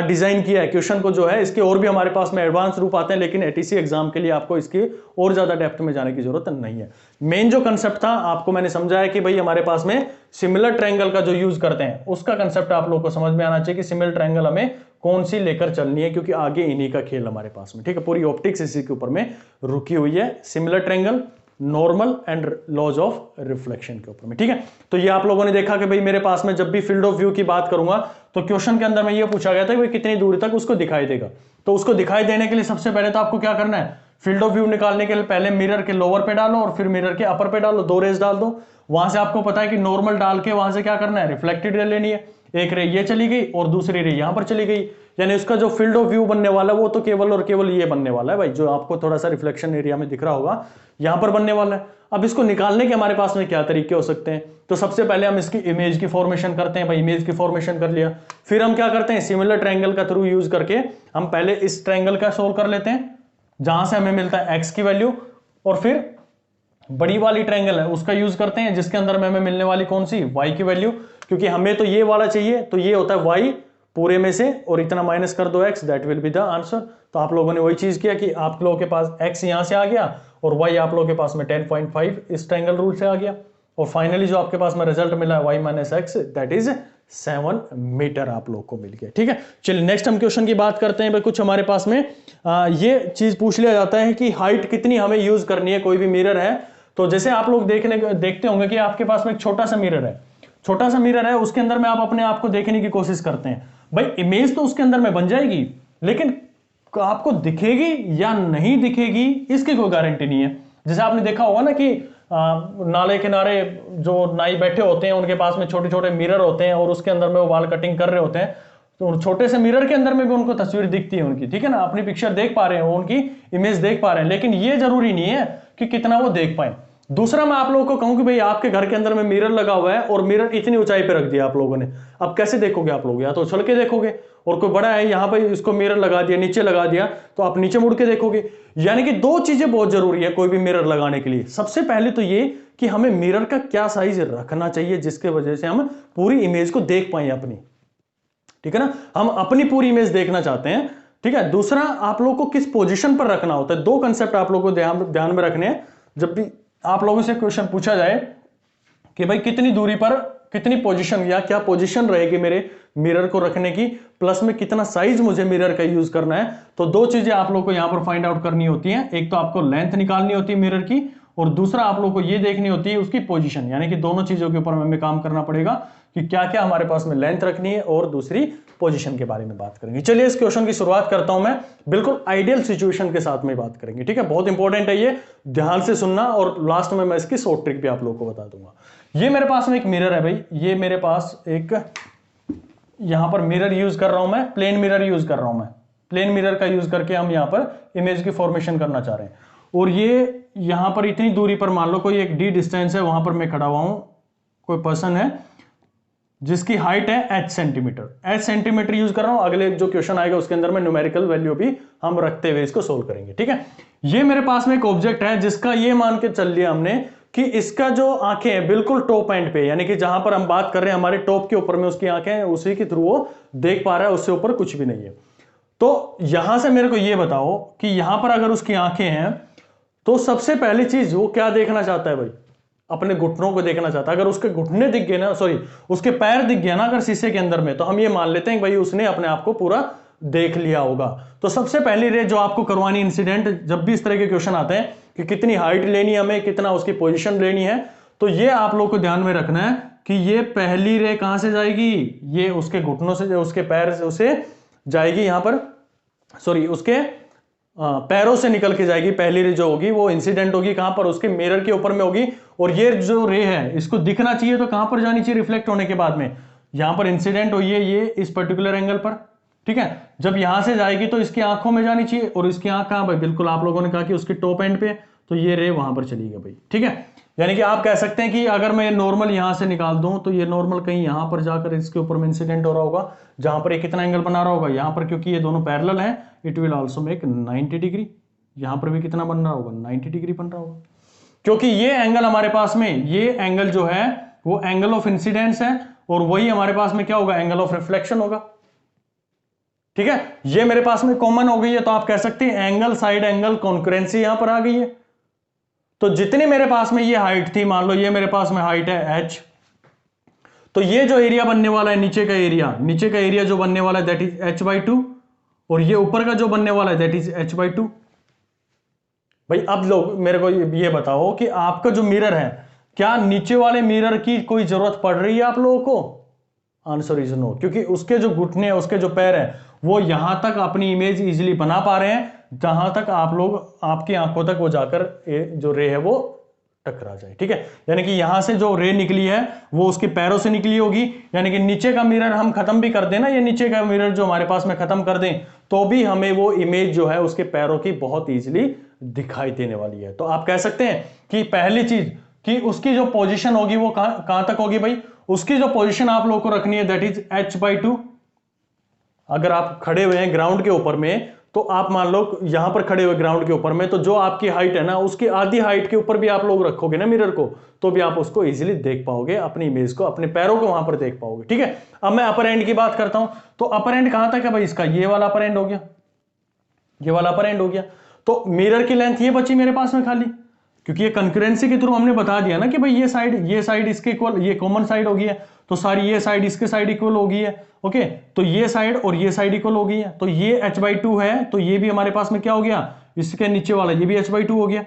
डिजाइन किया है क्वेश्चन को जो है। इसके और भी हमारे पास में एडवांस रूप आते हैं, लेकिन एटीसी एग्जाम के लिए आपको इसकी और ज्यादा डेप्थ में जाने की जरूरत नहीं है। मेन जो कंसेप्ट था आपको मैंने समझाया कि भाई हमारे पास में सिमिलर ट्रायंगल का जो यूज करते हैं उसका कंसेप्ट आप लोगों को समझ में आना चाहिए कि सिमिलर ट्रायंगल हमें कौन सी लेकर चलनी है, क्योंकि आगे इन्हीं का खेल हमारे पास में। ठीक है, पूरी ऑप्टिक्स इसी के ऊपर में रुकी हुई है, similar triangle, normal and laws of reflection के ऊपर में। ठीक है, तो ये आप लोगों ने देखा कि भाई मेरे पास में जब भी फील्ड ऑफ व्यू की बात करूंगा तो क्वेश्चन के अंदर में ये पूछा गया था कि भाई कितनी दूरी तक उसको दिखाई देगा। तो उसको दिखाई देने के लिए सबसे पहले तो आपको क्या करना है, फील्ड ऑफ व्यू निकालने के लिए पहले मिरर के लोअर पे डालो और फिर मिरर के अपर पे डालो, 2 रेज डाल दो। वहां से आपको पता है कि नॉर्मल डाल के वहां से क्या करना है, रिफ्लेक्टेड रे लेनी है। एक रे ये चली गई और दूसरी रे यहां पर चली गई, यानी उसका जो फील्ड ऑफ व्यू बनने वाला है वो तो केवल और केवल ये बनने वाला है भाई, जो आपको थोड़ा सा रिफ्लेक्शन एरिया में दिख रहा होगा यहां पर बनने वाला है। अब इसको निकालने के हमारे पास में क्या तरीके हो सकते हैं, तो सबसे पहले हम इसकी इमेज की फॉर्मेशन करते हैं भाई। इमेज की फॉर्मेशन कर लिया, फिर हम क्या करते हैं, सिमिलर ट्रायंगल का थ्रू यूज करके हम पहले इस ट्रायंगल का सोल्व कर लेते हैं जहां से हमें मिलता है x की वैल्यू, और फिर बड़ी वाली ट्रायंगल है उसका यूज करते हैं जिसके अंदर में हमें मिलने वाली कौन सी, y की वैल्यू, क्योंकि हमें तो ये वाला चाहिए, तो ये होता है y पूरे में से और इतना माइनस कर दो x, that will be the answer. तो आप लोगों ने वही चीज किया कि आप लोगों के पास x यहां से आ गया और y आप लोगों के पास में 10.5 इस ट्रायंगल रूल से आ गया, और फाइनली जो आपके पास में रिजल्ट मिला है y minus x that is 7 metre आप लोग को मिल गया। ठीक है, चलिए नेक्स्ट हम क्वेश्चन की बात करते हैं भाई। कुछ हमारे पास में ये चीज पूछ लिया जाता है कि हाइट कितनी हमें यूज करनी है, कोई भी मिरर है तो जैसे आप लोग देखते होंगे कि आपके पास में एक छोटा सा मिरर है, छोटा सा मिरर है, उसके अंदर में आप अपने आप को देखने की कोशिश करते हैं भाई। इमेज तो उसके अंदर में बन जाएगी, लेकिन आपको दिखेगी या नहीं दिखेगी इसकी कोई गारंटी नहीं है। जैसे आपने देखा होगा ना कि नाले किनारे जो नाई बैठे होते हैं उनके पास में छोटे छोटे मिरर होते हैं और उसके अंदर में वो बाल कटिंग कर रहे होते हैं, तो छोटे से मिरर के अंदर में भी उनको तस्वीर दिखती है उनकी, ठीक है ना, अपनी पिक्चर देख पा रहे हैं, उनकी इमेज देख पा रहे हैं, लेकिन ये जरूरी नहीं है कि कितना वो देख पाए। दूसरा मैं आप लोगों को कहूं कि भाई आपके घर के अंदर में मिरर लगा हुआ है और मिरर इतनी ऊंचाई पे रख दिया आप लोगों ने, अब कैसे देखोगे आप लोग, या तो उछल के देखोगे, और कोई बड़ा है यहां पर इसको मिरर लगा दिया, नीचे लगा दिया, तो आप नीचे मुड़ के देखोगे। यानी कि 2 चीजें बहुत जरूरी है कोई भी मिरर लगाने के लिए। सबसे पहले तो ये कि हमें मिरर का क्या साइज रखना चाहिए जिसके वजह से हम पूरी इमेज को देख पाए अपनी, ठीक है ना, हम अपनी पूरी इमेज देखना चाहते हैं। ठीक है, दूसरा आप लोगों को किस पोजीशन पर रखना होता है, 2 कंसेप्ट आप लोगों को ध्यान में रखने हैं। जब भी आप लोगों से क्वेश्चन पूछा जाए कि भाई कितनी दूरी पर कितनी पोजीशन या क्या पोजीशन रहेगी मेरे मिरर को रखने की, प्लस में कितना साइज मुझे मिरर का यूज करना है, तो 2 चीजें आप लोगों को यहां पर फाइंड आउट करनी होती हैं। एक तो आपको लेंथ निकालनी होती है मिरर की, और दूसरा आप लोगों को ये देखनी होती है उसकी पोजीशन, यानी कि दोनों चीजों के ऊपर हमें काम करना पड़ेगा कि क्या क्या हमारे पास में लेंथ रखनी है और दूसरी पोजीशन के बारे में बात करेंगे। चलिए इस क्वेश्चन की शुरुआत करता हूं मैं, बिल्कुल आइडियल सिचुएशन के साथ में बात करेंगे। ठीक है, बहुत इंपॉर्टेंट है ये, ध्यान से सुनना, और लास्ट में मैं इसकी शॉर्ट ट्रिक भी आप लोगों को बता दूंगा। ये मेरे पास में एक मिरर है भाई, ये मेरे पास एक यहां पर मिरर यूज कर रहा हूं मैं, प्लेन मिरर यूज कर रहा हूं मैं, प्लेन मिरर का यूज करके हम यहां पर इमेज की फॉर्मेशन करना चाह रहे हैं, और ये यहां पर इतनी दूरी पर मान लो कोई एक डी डिस्टेंस है, वहां पर मैं खड़ा हुआ हूं, कोई पर्सन है जिसकी हाइट है h सेंटीमीटर यूज कर रहा हूं। अगले जो क्वेश्चन आएगा उसके अंदर में न्यूमेरिकल वैल्यू भी हम रखते हुए इसको सोल्व करेंगे। ठीक है, ये मेरे पास में एक ऑब्जेक्ट है जिसका ये मान के चल लिया हमने कि इसका जो आंखें हैं बिल्कुल टॉप एंड पे, यानी कि जहां पर हम बात कर रहे हैं हमारे टॉप के ऊपर में उसकी आंखें हैं, उसी के थ्रू वो देख पा रहा है, उससे ऊपर कुछ भी नहीं है। तो यहां से मेरे को ये बताओ कि यहां पर अगर उसकी आंखें हैं तो सबसे पहली चीज वो क्या देखना चाहता है भाई, अपने घुटनों को देखना चाहता है। अगर उसके घुटने दिख गए ना, सॉरी उसके पैर दिख गया ना अगर शीशे के अंदर में, तो हम ये मान लेते हैं कि भाई उसने अपने आप को पूरा देख लिया होगा। तो सबसे पहली रे जो आपको करवानी इंसिडेंट, जब भी इस तरह के क्वेश्चन आते हैं कि कितनी हाइट लेनी है हमें, कितना उसकी पोजीशन लेनी है, तो ये आप लोग को ध्यान में रखना है कि ये पहली रे कहां से जाएगी, ये उसके घुटनों से, उसके पैर से उसे जाएगी यहां पर, सॉरी उसके पैरों से निकल के जाएगी। पहली रे जो होगी वो इंसिडेंट होगी कहां पर, उसके मिरर के ऊपर में होगी, और ये जो रे है इसको दिखना चाहिए तो कहां पर जानी चाहिए, रिफ्लेक्ट होने के बाद में यहां पर इंसिडेंट हुई है ये इस पर्टिकुलर एंगल पर, ठीक है। जब यहां से जाएगी तो इसकी आंखों में जानी चाहिए, और इसकी आंख कहां भाई, बिल्कुल आप लोगों ने कहा कि उसके टॉप एंड पे, तो ये रे वहां पर चली गई भाई, ठीक है। यानी कि आप कह सकते हैं कि अगर मैं नॉर्मल यहां से निकाल दूं तो ये नॉर्मल कहीं यहां पर जाकर इसके ऊपर में इंसिडेंट हो रहा होगा, जहां पर ये कितना एंगल बना रहा होगा यहां पर, क्योंकि ये दोनों पैरेलल हैं, it will also make 90 degree. यहां पर भी कितना बन रहा होगा, 90 डिग्री बन रहा होगा, क्योंकि ये एंगल हमारे पास में, ये एंगल जो है वो एंगल ऑफ इंसिडेंस है, और वही हमारे पास में क्या होगा, एंगल ऑफ रिफ्लेक्शन होगा, ठीक है। ये मेरे पास में कॉमन हो गई है, तो आप कह सकते हैं एंगल साइड एंगल कॉन्करेंसी यहां पर आ गई है। तो जितनी मेरे पास में ये हाइट थी, मान लो ये मेरे पास में हाइट है h, तो ये जो एरिया बनने वाला है नीचे का एरिया जो बनने वाला है दैट इज h/2, और ये ऊपर का जो बनने वाला है दैट इज h/2। भाई अब लोग मेरे को ये बताओ कि आपका जो मिरर है, क्या नीचे वाले मिरर की कोई जरूरत पड़ रही है आप लोगों को? आंसर इज नो, क्योंकि उसके जो घुटने हैं, उसके जो पैर हैं, वो यहां तक अपनी इमेज इजीली बना पा रहे हैं जहां तक आप लोग, आपकी आंखों तक वो जाकर जो रे है वो टकरा जाए, ठीक है। यानी कि यहां से जो रे निकली है वो उसके पैरों से निकली होगी, यानी कि नीचे का मिरर हम खत्म भी कर दें ना, ये नीचे का मिरर जो हमारे पास में खत्म कर दें, तो भी हमें वो इमेज जो है उसके पैरों की बहुत इजीली दिखाई देने वाली है। तो आप कह सकते हैं कि पहली चीज कि उसकी जो पोजीशन होगी वो कहां तक होगी भाई, उसकी जो पोजीशन आप लोगों को रखनी है दैट इज h/2। अगर आप खड़े हुए हैं ग्राउंड के ऊपर में, तो आप मान लो यहां पर खड़े हुए ग्राउंड के ऊपर में, तो जो आपकी हाइट है ना, उसकी आधी हाइट के ऊपर भी आप लोग रखोगे ना मिरर को, तो भी आप उसको इजीली देख पाओगे, अपनी इमेज को, अपने पैरों को वहां पर देख पाओगे, ठीक है। अब मैं अपर एंड की बात करता हूं, तो अपर एंड कहां तक है भाई इसका, ये वाला अपर एंड हो गया, ये वाला अपर एंड हो गया। तो मिरर की लेंथ ये बची मेरे पास में खाली, क्योंकि ये कंकरेंसी के थ्रू हमने बता दिया ना कि भाई ये साइड इसके इक्वल, ये कॉमन साइड होगी है, तो सारी ये साइड इसके साइड इक्वल होगी है, ओके। तो ये साइड और ये साइड इक्वल होगी है, तो ये h/2 है, तो ये भी हमारे पास में क्या हो गया, इसके नीचे वाला ये भी h/2 हो गया,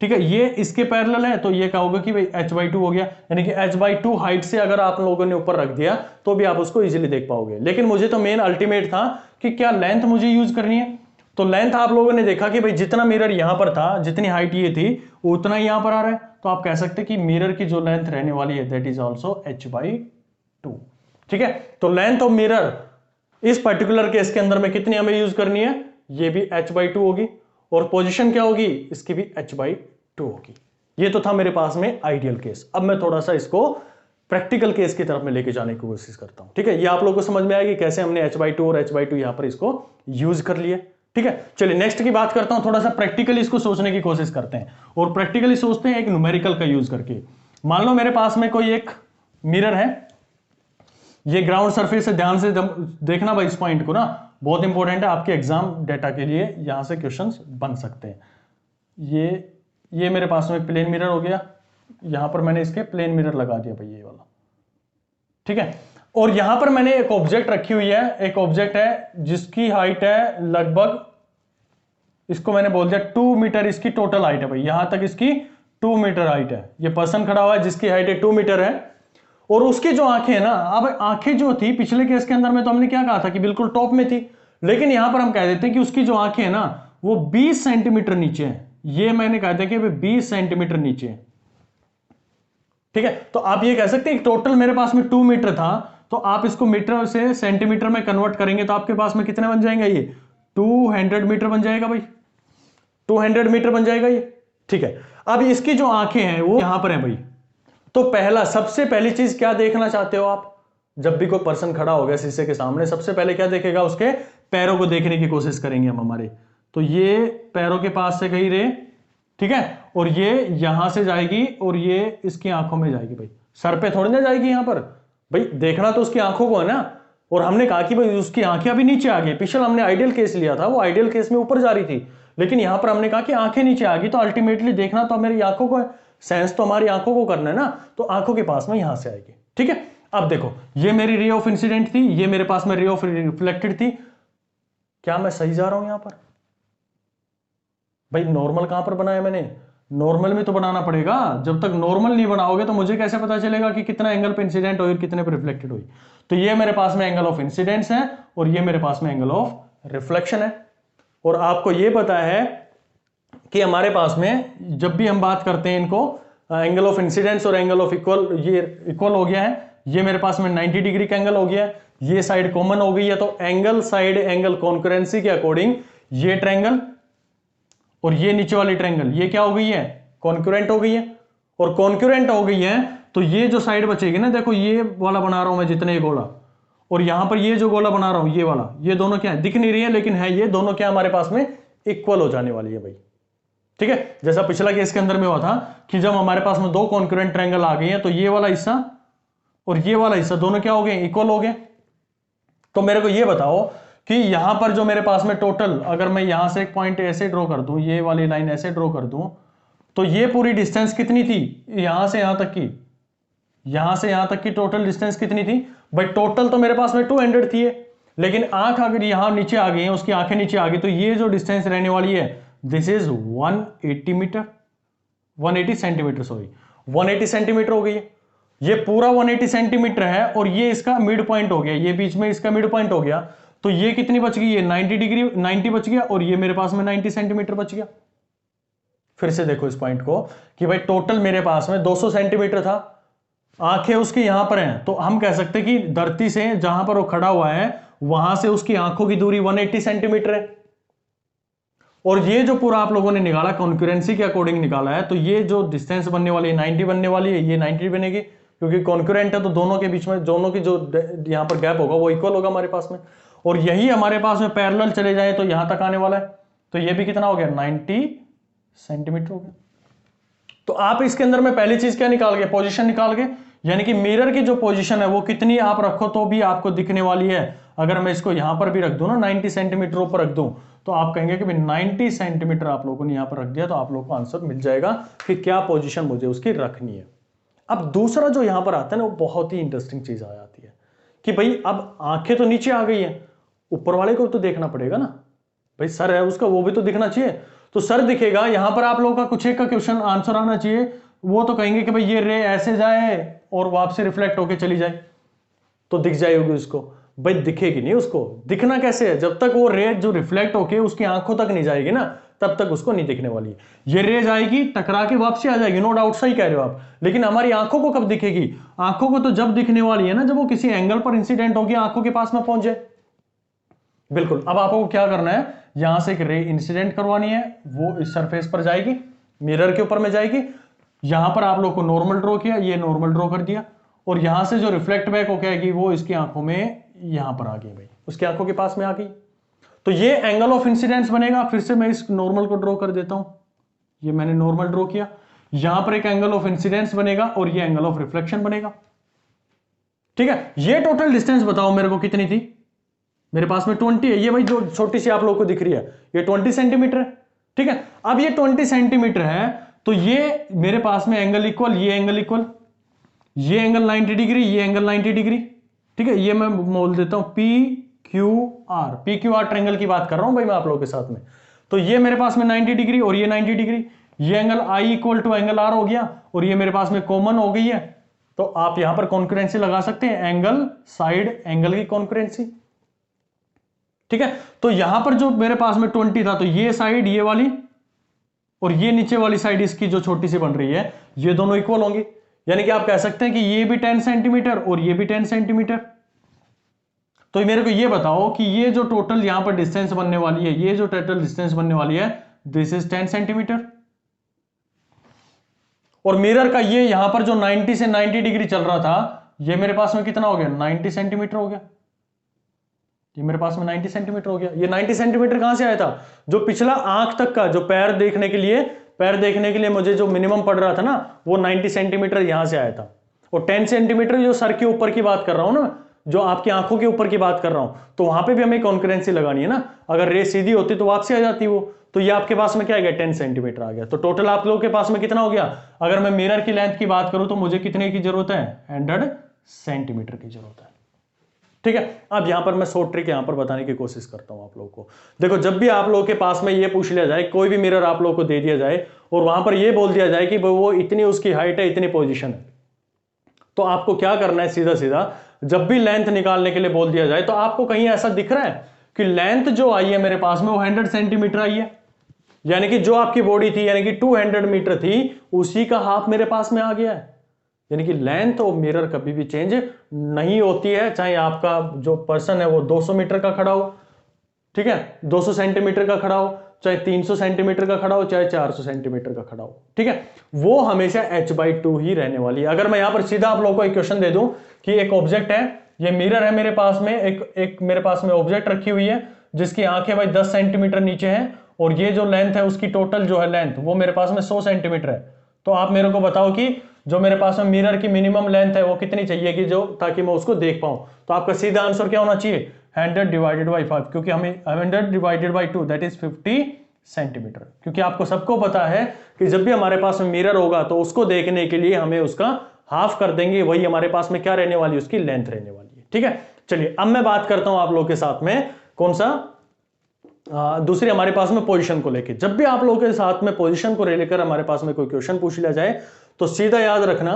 ठीक है। ये इसके पैरेलल है, तो ये क्या होगा कि भाई h/2 हो गया, यानी कि h/2 हाइट से अगर आप लोगों ने ऊपर रख दिया तो भी आप उसको इजीली देख पाओगे। लेकिन मुझे तो मेन अल्टीमेट था कि क्या लेंथ मुझे यूज करनी है, तो लेंथ आप लोगों ने देखा कि भाई जितना मिरर यहां पर था, जितनी हाइट ये थी, उतना ही यहां पर आ रहा है, तो आप कह सकते हैं कि मिरर की जो लेंथ रहने वाली है दैट इज ऑल्सो h/2, ठीक है। तो लेंथ ऑफ मिरर इस पर्टिकुलर केस के अंदर में कितनी हमें यूज करनी है, ये भी h/2 होगी, और पोजीशन क्या होगी, इसकी भी h/2 होगी। ये तो था मेरे पास में आइडियल केस। अब मैं थोड़ा सा इसको प्रैक्टिकल केस की तरफ में लेके जाने की कोशिश करता हूं, ठीक है। ये आप लोगों को समझ में आएगी कैसे हमने h/2 और h/2 यहां पर इसको यूज कर लिया, ठीक है। चलिए नेक्स्ट की बात करता हूं, थोड़ा सा प्रैक्टिकली इसको सोचने की कोशिश करते हैं, और प्रैक्टिकली सोचते हैं एक न्यूमेरिकल का यूज करके। मान लो मेरे पास में कोई एक मिरर है, ये ग्राउंड सरफेस से, ध्यान से देखना भाई इस पॉइंट को ना, बहुत इंपॉर्टेंट है आपके एग्जाम डेटा के लिए, यहां से क्वेश्चंस बन सकते हैं। ये मेरे पास में प्लेन मिरर हो गया, यहां पर मैंने इसके प्लेन मिरर लगा दिया भाई, ये वाला, ठीक है। और यहां पर मैंने एक ऑब्जेक्ट रखी हुई है, एक ऑब्जेक्ट है जिसकी हाइट है लगभग, इसको मैंने बोल दिया 2 मीटर इसकी टोटल हाइट है भाई, यहां तक इसकी 2 मीटर हाइट है। ये पर्सन खड़ा हुआ है जिसकी हाइट है 2 मीटर है, और उसकी जो आंखें है ना, अब आंखें जो थी पिछले केस के अंदर में तो हमने क्या कहा था कि बिल्कुल टॉप में थी, लेकिन यहां पर हम कह देते हैं कि उसकी जो आंखें है ना वो 20 सेंटीमीटर नीचे है, ये मैंने कहा था कि 20 सेंटीमीटर नीचे है, ठीक है। तो आप ये कह सकते हैं टोटल मेरे पास में 2 मीटर था, तो आप इसको मीटर से सेंटीमीटर में कन्वर्ट करेंगे तो आपके पास में कितने बन जाएंगे, ये 200 मीटर बन जाएगा भाई, 200 मीटर बन जाएगा ये, ठीक है। अब इसकी जो आंखें हैं वो यहां पर है भाई, तो पहला, सबसे पहली चीज क्या देखना चाहते हो आप, जब भी कोई पर्सन खड़ा हो गया शीशे के सामने, सबसे पहले क्या देखेगा, उसके पैरों को देखने की कोशिश करेंगे हम हमारे, तो ये पैरों के पास से गई रे, ठीक है, और ये यहां से जाएगी और ये इसकी आंखों में जाएगी भाई, सर पे थोड़ी ना जाएगी यहां पर भाई, देखना तो उसकी आंखों को है ना। और हमने कहा कि भाई उसकी आंखें अभी नीचे आ गई, पिछले हमने आइडियल केस लिया था, वो आइडियल केस में ऊपर जा रही थी, लेकिन यहां पर हमने कहा कि आंखें नीचे आ गई, तो अल्टीमेटली देखना तो मेरी आंखों को है, सेंस तो हमारी आंखों को करना है ना, तो आंखों के पास में यहां से आएगी, ठीक है। अब देखो ये मेरी रे ऑफ इंसिडेंट थी, ये मेरे पास में रे ऑफ रिफ्लेक्टेड थी, क्या मैं सही जा रहा हूं यहां पर भाई? नॉर्मल कहां पर बनाया मैंने, नॉर्मल में तो बनाना पड़ेगा, जब तक नॉर्मल नहीं बनाओगे तो मुझे कैसे पता चलेगा कि कितना एंगल पे इंसिडेंट हुई और कितने पे रिफ्लेक्टेड हुई। तो ये मेरे पास में एंगल ऑफ इंसिडेंस है और ये मेरे पास में एंगल ऑफ रिफ्लेक्शन है, और आपको ये पता है कि हमारे पास में जब भी हम बात करते हैं इनको एंगल ऑफ इंसिडेंस और एंगल ऑफ इक्वल, ये इक्वल हो गया है, ये मेरे पास में 90 डिग्री का एंगल हो गया है, ये साइड कॉमन हो गई है, तो एंगल साइड एंगल कॉन्करेंसी के अकॉर्डिंग ये ट्रायंगल और ये नीचे वाली ट्रायंगल ये क्या हो गई है, कॉन्करेंट हो गई है। और कॉन्करेंट हो गई है तो ये जो साइड बचेगी ना, देखो ये वाला बना रहा हूं मैं जितने गोला, और यहां पर ये जो गोला बना रहा हूं ये वाला, ये दोनों क्या है, दिख नहीं रही है लेकिन है ये दोनों क्या हमारे पास में इक्वल हो जाने वाली है भाई। ठीक है, जैसा पिछला केस के अंदर में हुआ था कि जब हमारे पास में दो कॉन्करेंट ट्रायंगल आ गए हैं तो ये वाला हिस्सा और ये वाला हिस्सा दोनों क्या हो गए, इक्वल हो गए। तो मेरे को ये बताओ कि यहां पर जो मेरे पास में टोटल, अगर मैं यहां से एक पॉइंट ऐसे ड्रॉ कर दूं, ये वाली लाइन ऐसे ड्रॉ कर दूं, तो ये पूरी डिस्टेंस कितनी थी, यहां से यहां तक की, यहां से यहां तक की टोटल डिस्टेंस कितनी थी भाई, टोटल तो मेरे पास में 200 थी, लेकिन आंख अगर यहां नीचे आ गई है, उसकी आंखें नीचे आ गई, तो ये जो डिस्टेंस रहने वाली है this is 180 metre, 180 centimetre, sorry 180 centimetre हो गई है। ये पूरा 180 सेंटीमीटर है और ये इसका मिड पॉइंट हो गया, ये बीच में इसका मिड पॉइंट हो गया, तो ये कितनी बच गई, ये 90 डिग्री 90 बच गया, और ये मेरे पास में 90 सेंटीमीटर बच गया। फिर से देखो इस पॉइंट को कि भाई टोटल मेरे पास में 200 सेंटीमीटर था, आंखें उसकी यहां पर हैं, तो हम कह सकते हैं कि धरती से जहां पर वो खड़ा हुआ है वहां से उसकी आंखों की दूरी 180 सेंटीमीटर है। और ये जो पूरा आप लोगों ने निकाला कॉन्करेंसी के अकॉर्डिंग निकाला है, तो ये जो डिस्टेंस बनने वाली है 90 बनने वाली है, ये 90 बनेगी क्योंकि कॉन्करेंट है, तो दोनों के बीच में दोनों की जो यहां पर गैप होगा वो इक्वल होगा हमारे पास में। और यही हमारे पास में पैरेलल चले जाए तो यहां तक आने वाला है, तो ये भी कितना हो गया, 90 सेंटीमीटर हो गया। तो आप इसके अंदर में पहली चीज क्या निकाल गए, पोजीशन निकाल गए, यानी कि मिरर की जो पोजीशन है वो कितनी आप रखो तो भी आपको दिखने वाली है। अगर मैं इसको यहां पर भी रख दूं ना, 90 सेंटीमीटर ऊपर रख दूं, तो आप कहेंगे कि 90 सेंटीमीटर आप लोगों ने यहां पर रख दिया, तो आप लोगों को आंसर मिल जाएगा कि क्या पोजीशन मुझे उसकी रखनी है। अब दूसरा जो यहां पर आता है ना, वो बहुत ही इंटरेस्टिंग चीज आ जाती है कि भाई अब आंखें तो नीचे आ गई है, ऊपर वाले को तो देखना पड़ेगा ना, भाई सर है उसका वो भी तो दिखना चाहिए, तो सर दिखेगा। यहां पर आप लोगों का कुछ एक का क्वेश्चन आंसर आना चाहिए, वो तो कहेंगे कि भाई ये रे ऐसे जाए और वापस रिफ्लेक्ट होके चली जाए तो दिख जाएगी उसको, भाई दिखेगी नहीं, उसको दिखना कैसे है, जब तक वो रे जो रिफ्लेक्ट होके उसकी आंखों तक नहीं जाएगी ना, तब तक उसको नहीं दिखने वाली है। ये रे जाएगी टकरा के वापसी आ जाएगी, नो डाउट, सही कह रहे हो आप, लेकिन हमारी आंखों को कब दिखेगी, आंखों को तो जब दिखने वाली है ना जब वो किसी एंगल पर इंसिडेंट होगी, आंखों के पास में पहुंच जाए। बिल्कुल, अब आपको क्या करना है, यहां से एक रे इंसिडेंट करवानी है, वो इस सरफेस पर जाएगी, मिरर के ऊपर में जाएगी, यहां पर आप लोग को नॉर्मल ड्रॉ किया, ये नॉर्मल ड्रॉ कर दिया, और यहां से जो रिफ्लेक्ट बैक हो जाएगी वो इसकी आंखों में यहां पर आ गई, भाई उसकी आंखों के पास में आ गई, तो ये एंगल ऑफ इंसिडेंस बनेगा। फिर से मैं इस नॉर्मल को ड्रॉ कर देता हूं, ये मैंने नॉर्मल ड्रॉ किया, यहां पर एक एंगल ऑफ इंसिडेंस बनेगा और ये एंगल ऑफ रिफ्लेक्शन बनेगा। ठीक है, ये टोटल डिस्टेंस बताओ मेरे को कितनी थी, मेरे पास में 20 है, ये भाई जो छोटी सी आप लोगों को दिख रही है ये 20 सेंटीमीटर है। ठीक है, अब ये 20 सेंटीमीटर है, तो ये मेरे पास में एंगल इक्वल, ये एंगल इक्वल, ये एंगल 90 डिग्री, ये एंगल 90 डिग्री। ठीक है, ये मैं बोल देता हूं P Q R, P Q R triangle की बात कर रहा हूं भाई मैं आप लोगों के साथ में। तो ये मेरे पास में 90 डिग्री और ये 90 डिग्री, ये angle I equal to angle R हो गया, और ये मेरे पास में कॉमन हो गई है, तो आप यहां पर कॉन्करेंसी लगा सकते हैं, एंगल साइड एंगल की कॉन्करेंसी। ठीक है, तो यहां पर जो मेरे पास में 20 था, तो ये साइड ये वाली और ये नीचे वाली साइड इसकी जो छोटी सी बन रही है, ये दोनों इक्वल होंगी, यानी कि आप कह सकते हैं कि ये भी 10 सेंटीमीटर और ये भी 10 सेंटीमीटर। तो मेरे को ये बताओ कि ये जो टोटल यहां पर डिस्टेंस बनने वाली है, ये जो टोटल डिस्टेंस बनने वाली है दिस इज 10 सेंटीमीटर, और मिरर का ये यहां पर जो 90 से 90 डिग्री चल रहा था, ये मेरे पास में कितना हो गया, 90 सेंटीमीटर हो गया, ये मेरे पास में 90 सेंटीमीटर हो गया। ये 90 सेंटीमीटर कहां से आया था, जो पिछला आंख तक का जो पैर देखने के लिए मुझे जो मिनिमम पड़ रहा था ना, वो 90 सेंटीमीटर यहां से आया था, और 10 सेंटीमीटर जो सर के ऊपर की बात कर रहा हूं ना, जो आपकी आंखों के ऊपर की बात कर रहा हूं, तो वहां पे भी हमें कॉन्करेंसी लगानी है ना, अगर रे सीधी होती तो वापसी आ जाती वो, तो ये आपके पास में क्या आ गया, 10 सेंटीमीटर आ गया। तो टोटल आप लोगों के पास में कितना हो गया, अगर मैं मिरर की लेंथ की बात करूं तो मुझे कितने की जरूरत है, 100 सेंटीमीटर की जरूरत है। ठीक है, अब यहां पर मैं शॉर्ट ट्रिक यहां पर बताने की कोशिश करता हूं आप लोगों को। देखो, जब भी आप लोगों के पास में ये पूछ लिया जाए, कोई भी मिरर आप लोगों को दे दिया जाए और वहां पर ये बोल दिया जाए कि वो इतनी उसकी हाइट है, इतनी पोजीशन है, तो आपको क्या करना है, सीधा सीधा जब भी लेंथ निकालने के लिए बोल दिया जाए, तो आपको कहीं ऐसा दिख रहा है कि लेंथ जो आई है मेरे पास में वो 100 सेंटीमीटर आई है, यानी कि जो आपकी बॉडी थी यानी कि 200 मीटर थी उसी का हाफ मेरे पास में आ गया है। यानी कि लेंथ ऑफ मिरर कभी भी चेंज नहीं होती है, चाहे आपका जो पर्सन है वो 200 मीटर का खड़ा हो, ठीक है, 200 सेंटीमीटर का खड़ा हो, चाहे 300 सेंटीमीटर का खड़ा हो, चाहे 400 सेंटीमीटर का खड़ा हो, ठीक है, वो हमेशा h/2 ही रहने वाली है। अगर मैं यहां पर सीधा आप लोगों को एक क्वेश्चन दे दूं कि एक ऑब्जेक्ट है, ये मिरर है मेरे पास में, एक मेरे पास में ऑब्जेक्ट रखी हुई है जिसकी आंखें भाई 10 सेंटीमीटर नीचे है और ये जो लेंथ है उसकी टोटल जो है लेंथ वो मेरे पास में 100 सेंटीमीटर है, तो आप मेरे को बताओ कि जो मेरे पास में मिरर की मिनिमम लेंथ है वो कितनी चाहिए कि जो ताकि मैं उसको देख पाऊं। तो आपका सीधा आंसर क्या होना चाहिए, 100 डिवाइडेड बाई 5, क्योंकि हमें 100 divided by 2 that is 50 centimetre, क्योंकि आपको सबको पता है कि जब भी हमारे पास में मिरर होगा तो उसको देखने के लिए हमें उसका हाफ कर देंगे, वही हमारे पास में क्या रहने वाली है, उसकी लेंथ रहने वाली है। ठीक है, चलिए अब मैं बात करता हूं आप लोगों के साथ में कौन सा दूसरी हमारे पास में पोजीशन को लेके। जब भी आप लोगों के साथ में पोजीशन को लेकर हमारे पास में कोई क्वेश्चन पूछ लिया जाए तो सीधा याद रखना,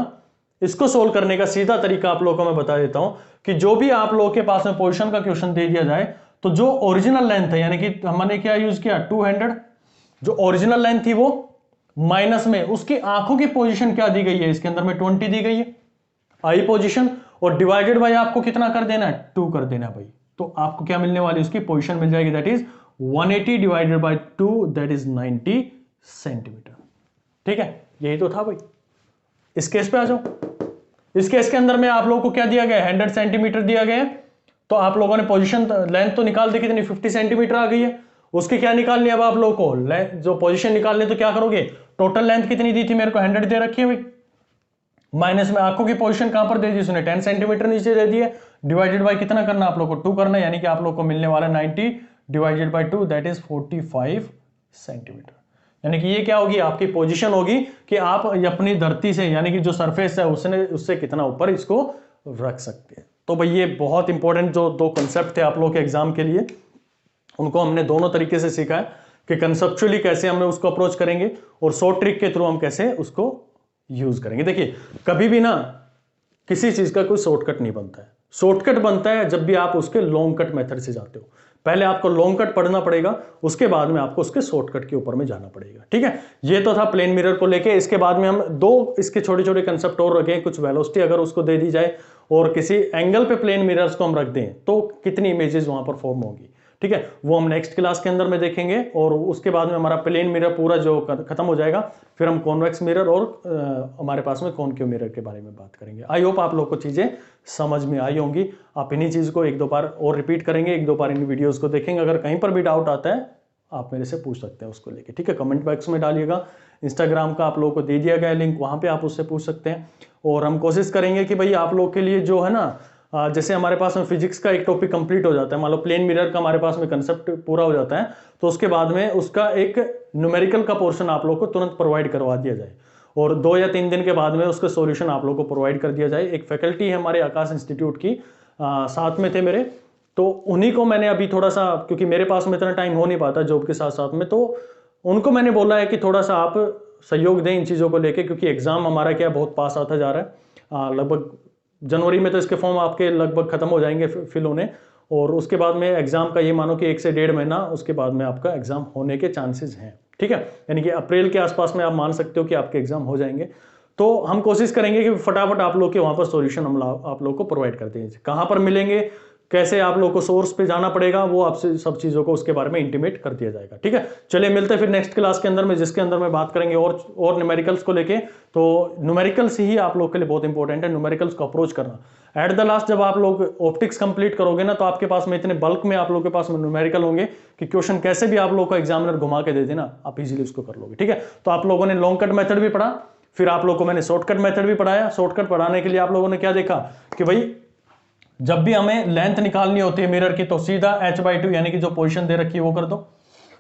इसको सोल्व करने का सीधा तरीका आप लोगों को मैं बता देता हूं कि जो भी आप लोगों के पास में पोजीशन का क्वेश्चन दे दिया जाए तो जो ओरिजिनल लेंथ है यानी कि हमने क्या यूज किया 200, जो ओरिजिनल लेंथ थी वो माइनस में उसकी आंखों की पोजीशन क्या दी गई है, इसके अंदर में 20 दी गई है आई पोजीशन, और डिवाइडेड बाय आपको कितना कर देना है 2 कर देना भाई, तो आपको क्या मिलने वाली उसकी पोजीशन मिल जाएगी that is 180 divided by 2 that is 90 centimetre. ठीक है, यही तो था भाई। इस केस पे आ जाओ, इस केस के अंदर में आप लोगों को क्या दिया गया है 100 सेंटीमीटर दिया गया है, तो आप लोगों ने पोजीशन लेंथ तो निकाल दी कितनी 50 सेंटीमीटर आ गई है, उसकी क्या निकालनी है अब आप लोगों को जो पोजीशन निकालनी तो क्या करोगे, टोटल लेंथ कितनी दी थी मेरे को 100 दे रखी है भाई, माइनस में आंखों की पोजीशन कहां पर दे दी उसने 10 सेंटीमीटर नीचे दे दी है, डिवाइडेड बाय कितना करना आप लोगों को 2 करना, यानी कि आप लोगों को मिलने वाला 90 divided by 2 that is 45 centimetre. यानी कि ये क्या होगी आपकी पोजीशन होगी कि आप अपनी धरती से यानी कि जो सरफेस है उससे कितना ऊपर इसको रख सकते हैं। तो भाई ये बहुत इंपॉर्टेंट जो दो कंसेप्ट थे आप लोगों के एग्जाम के लिए, उनको हमने दोनों तरीके से सीखा है कि कंसेप्चुअली कैसे हम उसको अप्रोच करेंगे और शॉर्ट ट्रिक के थ्रू हम कैसे उसको यूज करेंगे। देखिए कभी भी ना किसी चीज का कोई शॉर्टकट नहीं बनता है, शॉर्टकट बनता है जब भी आप उसके लॉन्ग कट मेथड से जाते हो। पहले आपको लॉन्ग कट पढ़ना पड़ेगा, उसके बाद में आपको उसके शॉर्टकट के ऊपर में जाना पड़ेगा। ठीक है, ये तो था प्लेन मिरर को लेके। इसके बाद में हम दो इसके छोटे छोटे कंसेप्ट और रखें, कुछ वेलोसिटी अगर उसको दे दी जाए और किसी एंगल पे प्लेन मिरर्स को हम रख दें तो कितनी इमेजेस वहां पर फॉर्म होगी। ठीक है, वो हम नेक्स्ट क्लास के अंदर में देखेंगे और उसके बाद में हमारा प्लेन मिरर पूरा जो खत्म हो जाएगा, फिर हम कॉन्वेक्स मिरर और हमारे पास में कॉनकेव मिरर के बारे में बात करेंगे। आई होप आप लोग को चीजें समझ में आई होंगी। आप इन्हीं चीज को एक दो बार और रिपीट करेंगे, एक दो बार इन वीडियोस को देखेंगे। अगर कहीं पर भी डाउट आता है आप मेरे से पूछ सकते हैं उसको लेके। ठीक है, कमेंट बॉक्स में डालिएगा, इंस्टाग्राम का आप लोगों को दे दिया गया लिंक, वहां पे आप उससे पूछ सकते हैं। और हम कोशिश करेंगे कि भाई आप लोग के लिए जो है ना, जैसे हमारे पास में फिजिक्स का एक टॉपिक कंप्लीट हो जाता है, मान लो प्लेन मिरर का हमारे पास में कंसेप्ट पूरा हो जाता है, तो उसके बाद में उसका एक न्यूमेरिकल का पोर्शन आप लोग को तुरंत प्रोवाइड करवा दिया जाए और 2 या 3 दिन के बाद में उसका सॉल्यूशन आप लोग को प्रोवाइड कर दिया जाए। एक फैकल्टी है हमारे आकाश इंस्टीट्यूट की, साथ में थे मेरे, तो उन्हीं को मैंने अभी थोड़ा सा, क्योंकि मेरे पास में इतना टाइम हो नहीं पाता जॉब के साथ साथ में, तो उनको मैंने बोला है कि थोड़ा सा आप सहयोग दें इन चीज़ों को लेके, क्योंकि एग्जाम हमारा क्या बहुत पास आता जा रहा है। लगभग जनवरी में तो इसके फॉर्म आपके लगभग खत्म हो जाएंगे फिल होने, और उसके बाद में एग्जाम का ये मानो कि 1 से 1.5 महीना उसके बाद में आपका एग्जाम होने के चांसेस हैं। ठीक है, यानी कि अप्रैल के आसपास में आप मान सकते हो कि आपके एग्जाम हो जाएंगे। तो हम कोशिश करेंगे कि फटाफट आप लोग के वहां पर सॉल्यूशन हम आप लोग को प्रोवाइड करते हैं। कहाँ पर मिलेंगे, कैसे आप लोग को सोर्स पे जाना पड़ेगा, वो आपसे सब चीज़ों को उसके बारे में इंटीमेट कर दिया जाएगा। ठीक है, चलिए मिलते हैं फिर नेक्स्ट क्लास के अंदर में, जिसके अंदर में बात करेंगे और न्यूमेरिकल्स को लेके। तो न्यूमेरिकल्स ही आप लोग के लिए बहुत इंपॉर्टेंट है, न्यूमेरिकल्स को अप्रोच करना। एट द लास्ट जब आप लोग ऑप्टिक्स कंप्लीट करोगे ना, तो आपके पास में इतने बल्क में आप लोग के पास में न्यूमेरिकल होंगे कि क्वेश्चन कैसे भी आप लोग को एग्जामिनर घुमा के दे देना, आप इजीली उसको कर लोगे। ठीक है, तो आप लोगों ने लॉन्ग कट मेथड भी पढ़ा, फिर आप लोग को मैंने शॉर्टकट मेथड भी पढ़ाया। शॉर्टकट पढ़ाने के लिए आप लोगों ने क्या देखा कि भाई जब भी हमें लेंथ निकालनी होती है मिरर की, तो सीधा h/2 यानी कि जो पोजीशन दे रखी है वो कर दो,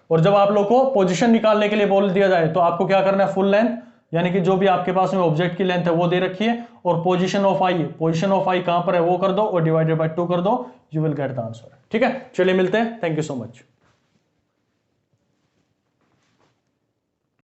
और जब आप लोग को पोजीशन निकालने के लिए बोल दिया जाए तो आपको क्या करना है, फुल लेंथ यानी कि जो भी आपके पास में ऑब्जेक्ट की लेंथ है वो दे रखी है, और पोजीशन ऑफ आई कहां पर है वो कर दो और डिवाइडेड बाय 2 कर दो, you will get the answer. ठीक है, चलिए मिलते हैं, थैंक यू सो मच।